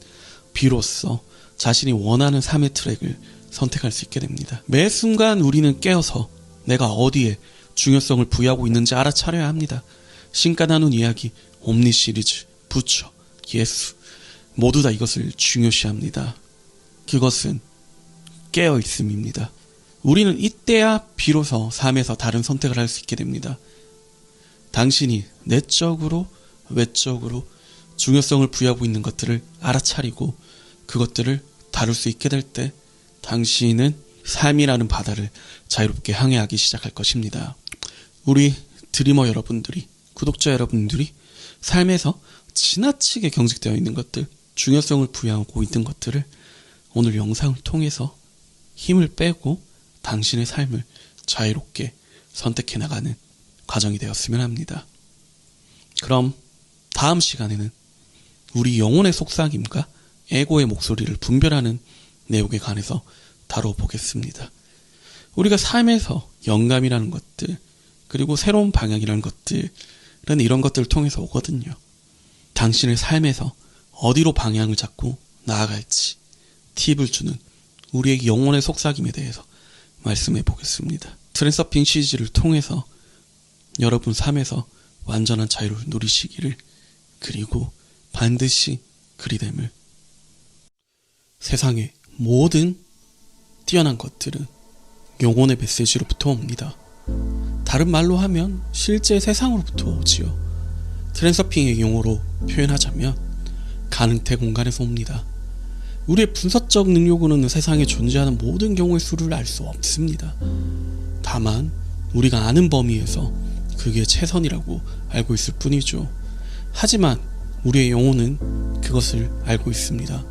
비로소 자신이 원하는 삶의 트랙을 선택할 수 있게 됩니다. 매 순간 우리는 깨어서 내가 어디에 중요성을 부여하고 있는지 알아차려야 합니다. 신가 나눈 이야기, 옴니 시리즈, 부처, 예수 모두 다 이것을 중요시합니다. 그것은 깨어있음입니다. 우리는 이때야 비로소 삶에서 다른 선택을 할 수 있게 됩니다. 당신이 내적으로 외적으로 중요성을 부여하고 있는 것들을 알아차리고 그것들을 다룰 수 있게 될 때 당신은 삶이라는 바다를 자유롭게 항해하기 시작할 것입니다. 우리 드리머 여러분들이, 구독자 여러분들이 삶에서 지나치게 경직되어 있는 것들, 중요성을 부여하고 있는 것들을 오늘 영상을 통해서 힘을 빼고 당신의 삶을 자유롭게 선택해 나가는 과정이 되었으면 합니다. 그럼 다음 시간에는 우리 영혼의 속삭임과 에고의 목소리를 분별하는 내용에 관해서 다뤄보겠습니다. 우리가 삶에서 영감이라는 것들, 그리고 새로운 방향이라는 것들은 이런 것들을 통해서 오거든요. 당신의 삶에서 어디로 방향을 잡고 나아갈지 팁을 주는 우리의 영혼의 속삭임에 대해서 말씀해 보겠습니다. 트랜서핑 시리즈를 통해서 여러분 삶에서 완전한 자유를 누리시기를, 그리고 반드시 그리 됨을. 세상의 모든 뛰어난 것들은 영혼의 메시지로부터 옵니다. 다른 말로 하면 실제 세상으로부터 오지요. 트랜서핑의 용어로 표현하자면 가능태 공간에서 옵니다. 우리의 분석적 능력으로는 세상에 존재하는 모든 경우의 수를 알 수 없습니다. 다만 우리가 아는 범위에서 그게 최선이라고 알고 있을 뿐이죠. 하지만 우리의 영혼은 그것을 알고 있습니다.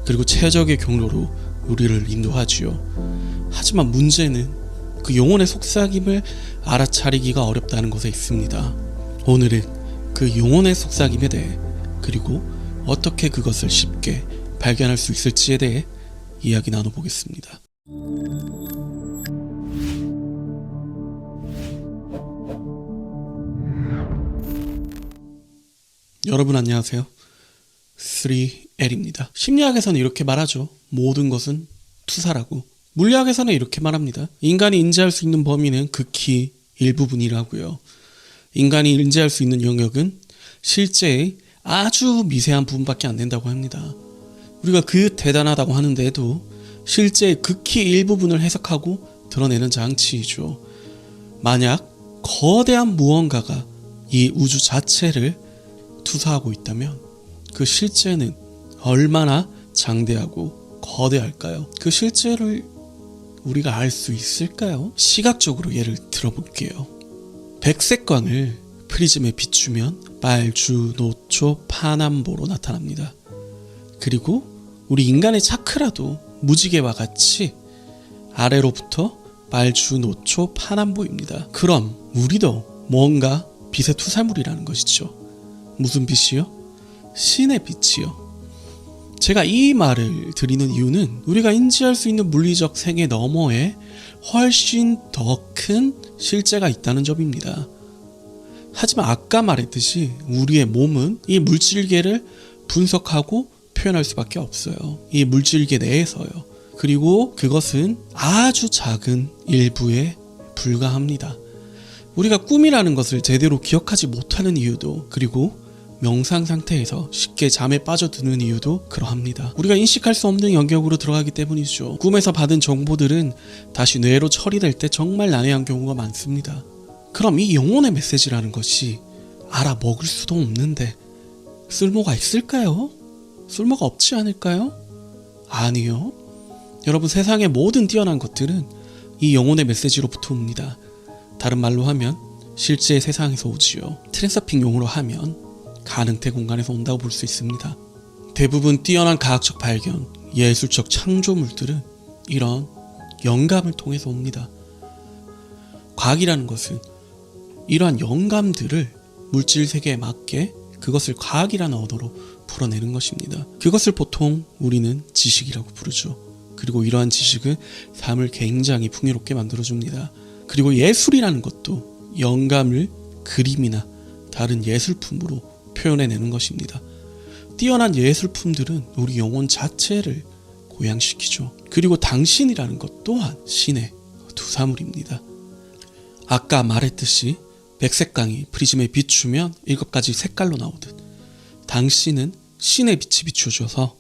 그리고 최적의 경로로 우리를 인도하지요. 하지만 문제는 그 영혼의 속삭임을 알아차리기가 어렵다는 것에 있습니다. 오늘은 그 영혼의 속삭임에 대해, 그리고 어떻게 그것을 쉽게 발견할 수 있을지에 대해 이야기 나눠보겠습니다. 여러분 안녕하세요. 3L입니다. 심리학에서는 이렇게 말하죠. 모든 것은 투사라고. 물리학에서는 이렇게 말합니다. 인간이 인지할 수 있는 범위는 극히 일부분이라고요. 인간이 인지할 수 있는 영역은 실제의 아주 미세한 부분밖에 안 된다고 합니다. 우리가 그 대단하다고 하는데도 실제 극히 일부분을 해석하고 드러내는 장치이죠. 만약 거대한 무언가가 이 우주 자체를 투사하고 있다면 그 실제는 얼마나 장대하고 거대할까요? 그 실제를 우리가 알 수 있을까요? 시각적으로 예를 들어볼게요. 백색광을 프리즘에 비추면 빨주, 노초, 파남보로 나타납니다. 그리고 우리 인간의 차크라도 무지개와 같이 아래로부터 빨주, 노초, 파남보입니다. 그럼 우리도 뭔가 빛의 투사물이라는 것이죠. 무슨 빛이요? 신의 빛이요. 제가 이 말을 드리는 이유는 우리가 인지할 수 있는 물리적 세계 너머에 훨씬 더 큰 실제가 있다는 점입니다. 하지만 아까 말했듯이 우리의 몸은 이 물질계를 분석하고 표현할 수밖에 없어요. 이 물질계 내에서요. 그리고 그것은 아주 작은 일부에 불과합니다. 우리가 꿈이라는 것을 제대로 기억하지 못하는 이유도, 그리고 명상 상태에서 쉽게 잠에 빠져드는 이유도 그러합니다. 우리가 인식할 수 없는 영역으로 들어가기 때문이죠. 꿈에서 받은 정보들은 다시 뇌로 처리될 때 정말 난해한 경우가 많습니다. 그럼 이 영혼의 메시지라는 것이 알아먹을 수도 없는데 쓸모가 있을까요? 쓸모가 없지 않을까요? 아니요. 여러분, 세상의 모든 뛰어난 것들은 이 영혼의 메시지로부터 옵니다. 다른 말로 하면 실제 세상에서 오지요. 트랜서핑 용어로 하면 가능태 공간에서 온다고 볼 수 있습니다. 대부분 뛰어난 과학적 발견, 예술적 창조물들은 이런 영감을 통해서 옵니다. 과학이라는 것은 이러한 영감들을 물질 세계에 맞게 그것을 과학이라는 언어로 풀어내는 것입니다. 그것을 보통 우리는 지식이라고 부르죠. 그리고 이러한 지식은 삶을 굉장히 풍요롭게 만들어줍니다. 그리고 예술이라는 것도 영감을 그림이나 다른 예술품으로 표현해내는 것입니다. 뛰어난 예술품들은 우리 영혼 자체를 고양시키죠. 그리고 당신이라는 것 또한 신의 투사물입니다. 아까 말했듯이 백색광이 프리즘에 비추면 7가지 색깔로 나오듯 당신은 신의 빛이 비춰져서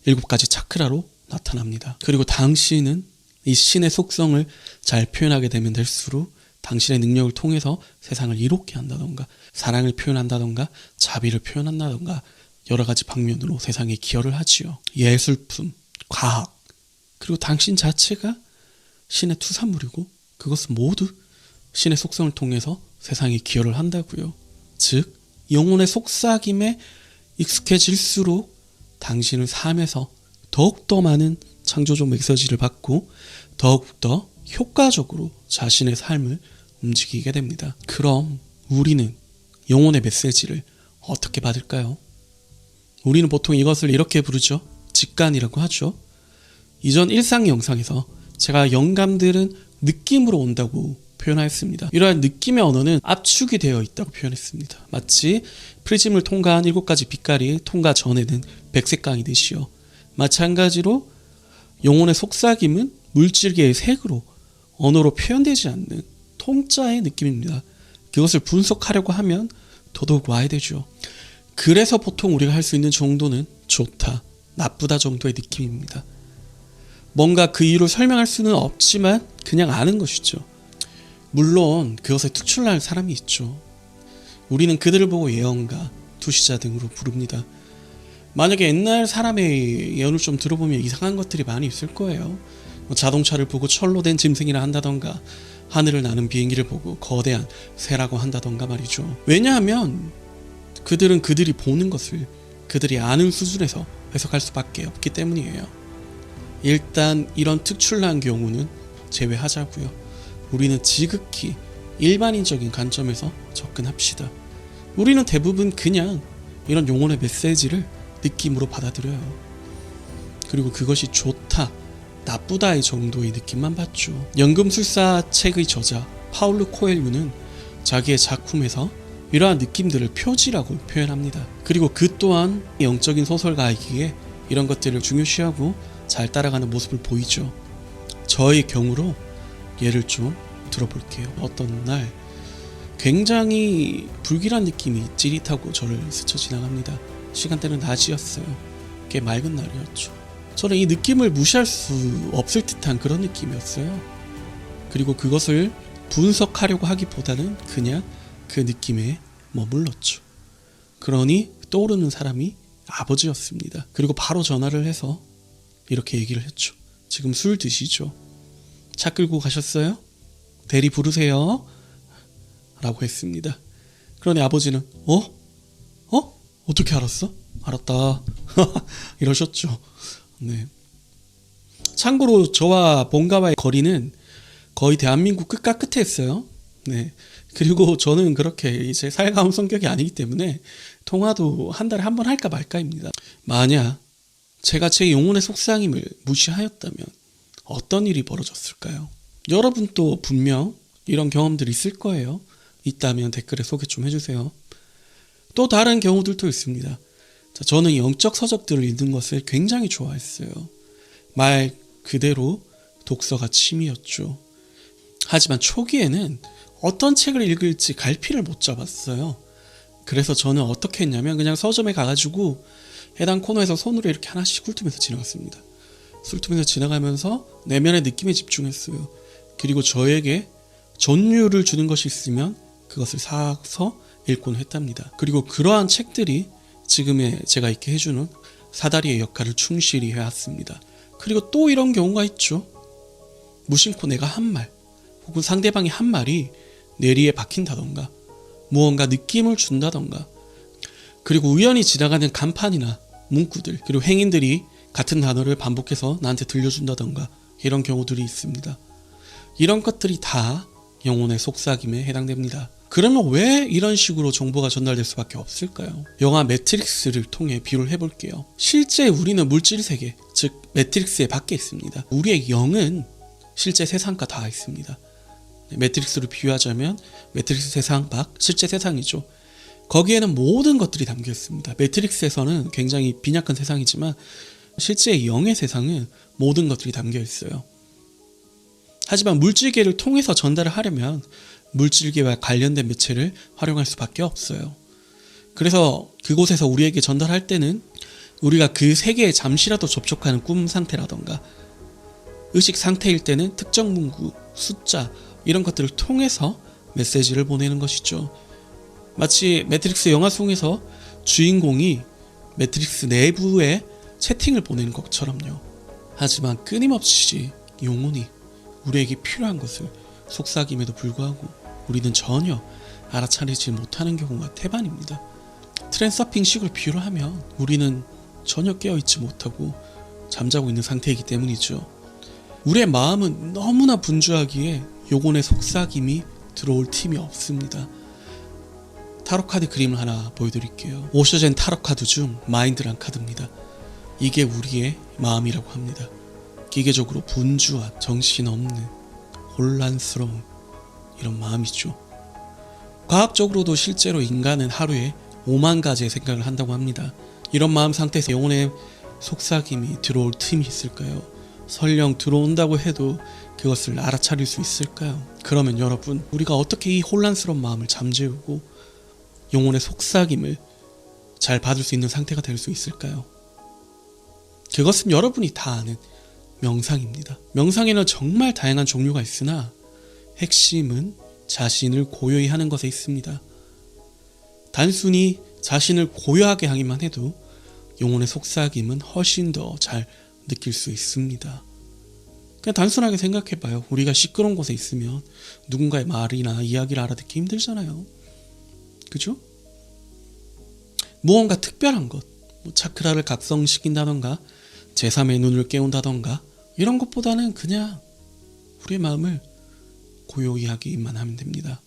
7가지 차크라로 나타납니다. 그리고 당신은 이 신의 속성을 잘 표현하게 되면 될수록 당신의 능력을 통해서 세상을 이롭게 한다던가 사랑을 표현한다던가 자비를 표현한다던가 여러 가지 방면으로 세상에 기여를 하지요. 예술품, 과학, 그리고 당신 자체가 신의 투사물이고 그것은 모두 신의 속성을 통해서 세상에 기여를 한다고요. 즉 영혼의 속삭임에 익숙해질수록 당신을 삶에서 더욱더 많은 창조적 메시지를 받고 더욱더 효과적으로 자신의 삶을 움직이게 됩니다. 그럼 우리는 영혼의 메시지를 어떻게 받을까요? 우리는 보통 이것을 이렇게 부르죠. 직관이라고 하죠. 이전 일상 영상에서 제가 영감들은 느낌으로 온다고 표현하였습니다. 이러한 느낌의 언어는 압축이 되어 있다고 표현했습니다. 마치 프리즘을 통과한 7가지 빛깔이 통과 전에는 백색광이듯이요. 마찬가지로 영혼의 속삭임은 물질계의 색으로 언어로 표현되지 않는 통짜의 느낌입니다. 그것을 분석하려고 하면 더더욱 와야 되죠. 그래서 보통 우리가 할 수 있는 정도는 좋다, 나쁘다 정도의 느낌입니다. 뭔가 그 이유를 설명할 수는 없지만 그냥 아는 것이죠. 물론 그것에 특출난 사람이 있죠. 우리는 그들을 보고 예언가, 투시자 등으로 부릅니다. 만약에 옛날 사람의 예언을 좀 들어보면 이상한 것들이 많이 있을 거예요. 자동차를 보고 철로 된 짐승이라 한다던가 하늘을 나는 비행기를 보고 거대한 새라고 한다던가 말이죠. 왜냐하면 그들은 그들이 보는 것을 그들이 아는 수준에서 해석할 수밖에 없기 때문이에요. 일단 이런 특출난 경우는 제외하자고요. 우리는 지극히 일반인적인 관점에서 접근합시다. 우리는 대부분 그냥 이런 영혼의 메시지를 느낌으로 받아들여요. 그리고 그것이 좋다, 나쁘다의 정도의 느낌만 받죠. 연금술사 책의 저자 파울루 코엘류는 자기의 작품에서 이러한 느낌들을 표지라고 표현합니다. 그리고 그 또한 영적인 소설가이기에 이런 것들을 중요시하고 잘 따라가는 모습을 보이죠. 저의 경우로 예를 좀 들어볼게요. 어떤 날 굉장히 불길한 느낌이 찌릿하고 저를 스쳐 지나갑니다. 시간대는 낮이었어요. 꽤 맑은 날이었죠. 저는 이 느낌을 무시할 수 없을 듯한 그런 느낌이었어요. 그리고 그것을 분석하려고 하기보다는 그냥 그 느낌에 머물렀죠. 그러니 떠오르는 사람이 아버지였습니다. 그리고 바로 전화를 해서 이렇게 얘기를 했죠. 지금 술 드시죠? 차 끌고 가셨어요? 대리 부르세요? 라고 했습니다. 그러니 아버지는 어떻게 알았어? 알았다. 이러셨죠. 네. 참고로 저와 본가와의 거리는 거의 대한민국 끝과 끝에 있어요. 네. 그리고 저는 그렇게 이제 살가운 성격이 아니기 때문에 통화도 한 달에 한 번 할까 말까입니다. 만약 제가 제 영혼의 속삭임을 무시하였다면 어떤 일이 벌어졌을까요? 여러분도 분명 이런 경험들이 있을 거예요. 있다면 댓글에 소개 좀 해주세요. 또 다른 경우들도 있습니다. 자, 저는 영적 서적들을 읽는 것을 굉장히 좋아했어요. 말 그대로 독서가 취미였죠. 하지만 초기에는 어떤 책을 읽을지 갈피를 못 잡았어요. 그래서 저는 어떻게 했냐면 그냥 서점에 가가지고 해당 코너에서 손으로 이렇게 하나씩 훑으면서 지나갔습니다. 훑으면서 지나가면서 내면의 느낌에 집중했어요. 그리고 저에게 전율을 주는 것이 있으면 그것을 사서 읽곤 했답니다. 그리고 그러한 책들이 지금의 제가 있게 해주는 사다리의 역할을 충실히 해왔습니다. 그리고 또 이런 경우가 있죠. 무심코 내가 한 말 혹은 상대방이 한 말이 뇌리에 박힌다던가 무언가 느낌을 준다던가 그리고 우연히 지나가는 간판이나 문구들 그리고 행인들이 같은 단어를 반복해서 나한테 들려준다던가 이런 경우들이 있습니다. 이런 것들이 다 영혼의 속삭임에 해당됩니다. 그러면 왜 이런 식으로 정보가 전달될 수밖에 없을까요? 영화 매트릭스를 통해 비유를 해볼게요. 실제 우리는 물질세계, 즉 매트릭스의 밖에 있습니다. 우리의 영은 실제 세상과 닿아 있습니다. 매트릭스로 비유하자면 매트릭스 세상 밖, 실제 세상이죠. 거기에는 모든 것들이 담겨 있습니다. 매트릭스에서는 굉장히 빈약한 세상이지만 실제 영의 세상은 모든 것들이 담겨 있어요. 하지만 물질계를 통해서 전달을 하려면 물질계와 관련된 매체를 활용할 수밖에 없어요. 그래서 그곳에서 우리에게 전달할 때는 우리가 그 세계에 잠시라도 접촉하는 꿈 상태라던가 의식 상태일 때는 특정 문구, 숫자 이런 것들을 통해서 메시지를 보내는 것이죠. 마치 매트릭스 영화 속에서 주인공이 매트릭스 내부에 채팅을 보내는 것처럼요. 하지만 끊임없이 영혼이 우리에게 필요한 것을 속삭임에도 불구하고 우리는 전혀 알아차리지 못하는 경우가 태반입니다. 트랜서핑식을 비유로 하면 우리는 전혀 깨어있지 못하고 잠자고 있는 상태이기 때문이죠. 우리의 마음은 너무나 분주하기에 영혼의 속삭임이 들어올 틈이 없습니다. 타로카드 그림을 하나 보여드릴게요. 오셔젠 타로카드 중 마인드란 카드입니다. 이게 우리의 마음이라고 합니다. 기계적으로 분주한 정신없는 혼란스러운 이런 마음이죠. 과학적으로도 실제로 인간은 하루에 5만 가지의 생각을 한다고 합니다. 이런 마음 상태에서 영혼의 속삭임이 들어올 틈이 있을까요? 설령 들어온다고 해도 그것을 알아차릴 수 있을까요? 그러면 여러분, 우리가 어떻게 이 혼란스러운 마음을 잠재우고 영혼의 속삭임을 잘 받을 수 있는 상태가 될 수 있을까요? 그것은 여러분이 다 아는 명상입니다. 명상에는 정말 다양한 종류가 있으나 핵심은 자신을 고요히 하는 것에 있습니다. 단순히 자신을 고요하게 하기만 해도 영혼의 속삭임은 훨씬 더 잘 느낄 수 있습니다. 그냥 단순하게 생각해봐요. 우리가 시끄러운 곳에 있으면 누군가의 말이나 이야기를 알아듣기 힘들잖아요. 그죠? 무언가 특별한 것, 차크라를 각성시킨다던가 제3의 눈을 깨운다던가 이런 것보다는 그냥 우리의 마음을 고요히 하기만 하면 됩니다.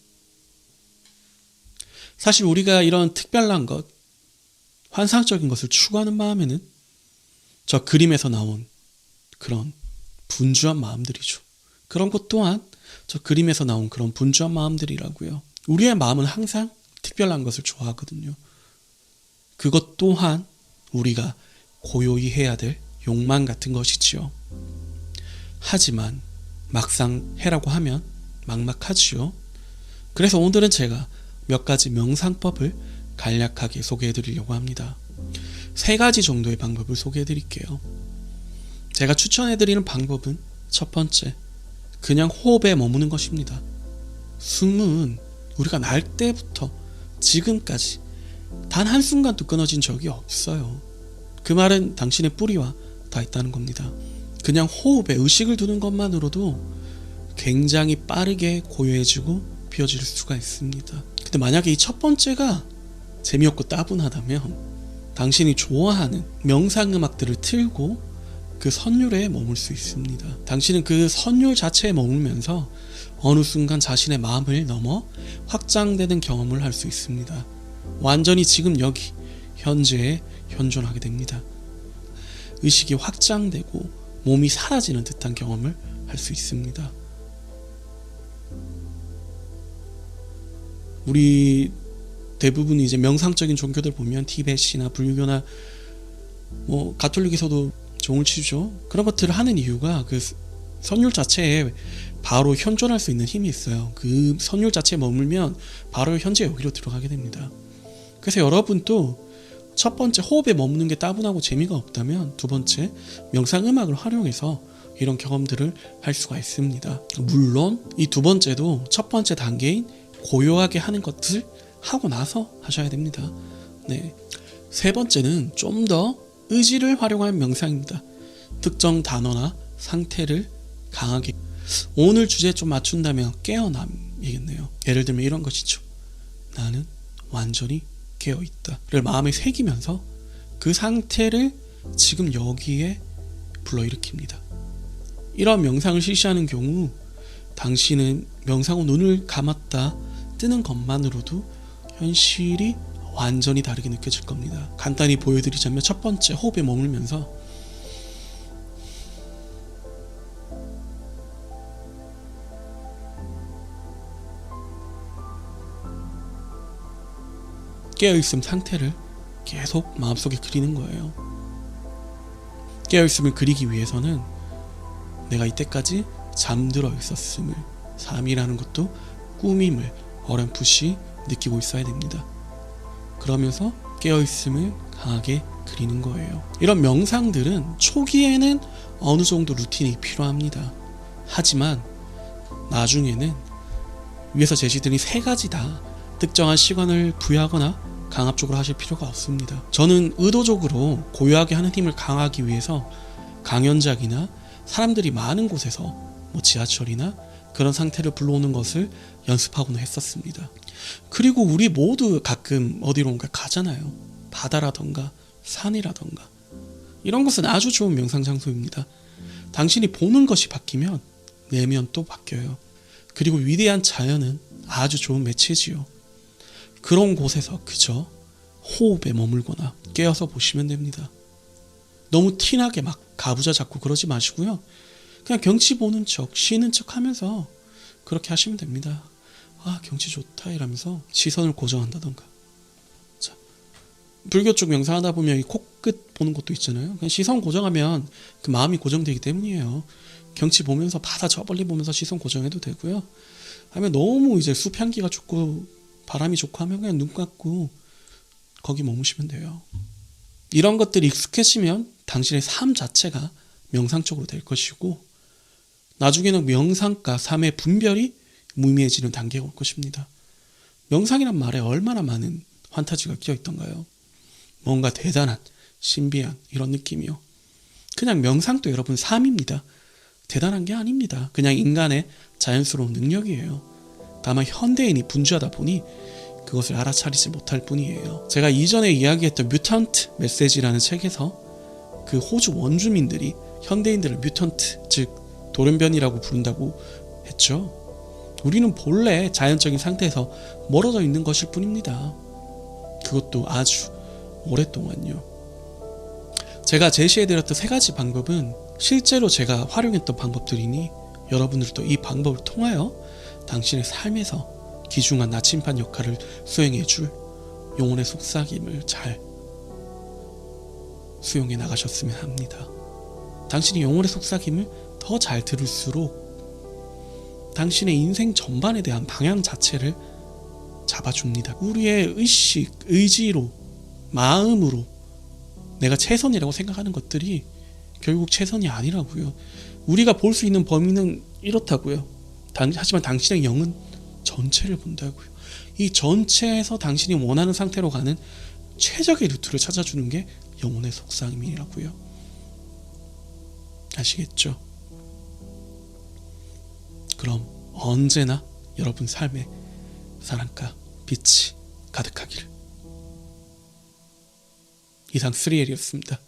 사실 우리가 이런 특별한 것, 환상적인 것을 추구하는 마음에는 저 그림에서 나온 그런 분주한 마음들이죠. 그런 것 또한 저 그림에서 나온 그런 분주한 마음들이라고요. 우리의 마음은 항상 특별한 것을 좋아하거든요. 그것 또한 우리가 고요히 해야 될 욕망 같은 것이지요. 하지만 막상 해라고 하면 막막하지요. 그래서 오늘은 제가 몇 가지 명상법을 간략하게 소개해 드리려고 합니다. 3가지 정도의 방법을 소개해 드릴게요. 제가 추천해 드리는 방법은 첫 번째, 그냥 호흡에 머무는 것입니다. 숨은 우리가 날 때부터 지금까지 단 한순간도 끊어진 적이 없어요. 그 말은 당신의 뿌리와 다 있다는 겁니다. 그냥 호흡에 의식을 두는 것만으로도 굉장히 빠르게 고요해지고 비워질 수가 있습니다. 근데 만약에 이 첫 번째가 재미없고 따분하다면 당신이 좋아하는 명상음악들을 틀고 그 선율에 머물 수 있습니다. 당신은 그 선율 자체에 머물면서 어느 순간 자신의 마음을 넘어 확장되는 경험을 할 수 있습니다. 완전히 지금 여기 현재에 현존하게 됩니다. 의식이 확장되고 몸이 사라지는 듯한 경험을 할 수 있습니다. 우리 대부분 이제 명상적인 종교들 보면 티베트나 불교나 가톨릭에서도 종을 치죠. 그런 것들을 하는 이유가 그 선율 자체에 바로 현존할 수 있는 힘이 있어요. 그 선율 자체에 머물면 바로 현재 여기로 들어가게 됩니다. 그래서 여러분도 첫 번째 호흡에 머무는 게 따분하고 재미가 없다면 두 번째 명상 음악을 활용해서 이런 경험들을 할 수가 있습니다. 물론 이 두 번째도 첫 번째 단계인 고요하게 하는 것을 하고 나서 하셔야 됩니다. 네. 세 번째는 좀 더 의지를 활용한 명상입니다. 특정 단어나 상태를 강하게, 오늘 주제에 좀 맞춘다면 깨어남이겠네요. 예를 들면 이런 것이죠. 나는 완전히 깨어있다를 마음에 새기면서 그 상태를 지금 여기에 불러일으킵니다. 이런 명상을 실시하는 경우 당신은 명상 후 눈을 감았다 뜨는 것만으로도 현실이 완전히 다르게 느껴질 겁니다. 간단히 보여드리자면 첫 번째, 호흡에 머물면서 깨어있음 상태를 계속 마음속에 그리는 거예요. 깨어있음을 그리기 위해서는 내가 이때까지 잠들어 있었음을, 잠이라는 것도 꿈임을 어렴풋이 느끼고 있어야 됩니다. 그러면서 깨어있음을 강하게 그리는 거예요. 이런 명상들은 초기에는 어느 정도 루틴이 필요합니다. 하지만 나중에는 위에서 제시드린 3가지 다 특정한 시간을 부여하거나 강압적으로 하실 필요가 없습니다. 저는 의도적으로 고요하게 하는 힘을 강화하기 위해서 강연작이나 사람들이 많은 곳에서 지하철이나 그런 상태를 불러오는 것을 연습하고는 했었습니다. 그리고 우리 모두 가끔 어디론가 가잖아요. 바다라던가 산이라던가. 이런 것은 아주 좋은 명상 장소입니다. 당신이 보는 것이 바뀌면 내면도 바뀌어요. 그리고 위대한 자연은 아주 좋은 매체지요. 그런 곳에서 그저 호흡에 머물거나 깨어서 보시면 됩니다. 너무 티나게 막 가부좌 잡고 그러지 마시고요. 그냥 경치 보는 척, 쉬는 척 하면서 그렇게 하시면 됩니다. 아, 경치 좋다 이러면서 시선을 고정한다던가. 자, 불교 쪽 명상하다 보면 이 코끝 보는 것도 있잖아요. 그냥 시선 고정하면 그 마음이 고정되기 때문이에요. 경치 보면서 바다 저 멀리 보면서 시선 고정해도 되고요. 하면 너무 이제 숲 향기가 좋고 바람이 좋고 하면 그냥 눈 감고 거기 머무시면 돼요. 이런 것들이 익숙해지면 당신의 삶 자체가 명상적으로 될 것이고 나중에는 명상과 삶의 분별이 무의미해지는 단계가 올 것입니다. 명상이란 말에 얼마나 많은 환타지가 끼어있던가요? 뭔가 대단한, 신비한 이런 느낌이요. 그냥 명상도 여러분 삶입니다. 대단한 게 아닙니다. 그냥 인간의 자연스러운 능력이에요. 다만 현대인이 분주하다 보니 그것을 알아차리지 못할 뿐이에요. 제가 이전에 이야기했던 뮤턴트 메시지라는 책에서 그 호주 원주민들이 현대인들을 뮤턴트, 즉 돌연변이라고 부른다고 했죠. 우리는 본래 자연적인 상태에서 멀어져 있는 것일 뿐입니다. 그것도 아주 오랫동안요. 제가 제시해드렸던 3가지 방법은 실제로 제가 활용했던 방법들이니 여러분들도 이 방법을 통하여 당신의 삶에서 귀중한 나침반 역할을 수행해줄 영혼의 속삭임을 잘 수용해 나가셨으면 합니다. 당신이 영혼의 속삭임을 더 잘 들을수록 당신의 인생 전반에 대한 방향 자체를 잡아줍니다. 우리의 의식, 의지로, 마음으로 내가 최선이라고 생각하는 것들이 결국 최선이 아니라고요. 우리가 볼 수 있는 범위는 이렇다고요. 하지만 당신의 영은 전체를 본다고요. 이 전체에서 당신이 원하는 상태로 가는 최적의 루트를 찾아주는 게 영혼의 속삭임이라고요. 아시겠죠? 그럼 언제나 여러분 삶에 사랑과 빛이 가득하기를. 이상 3L이었습니다.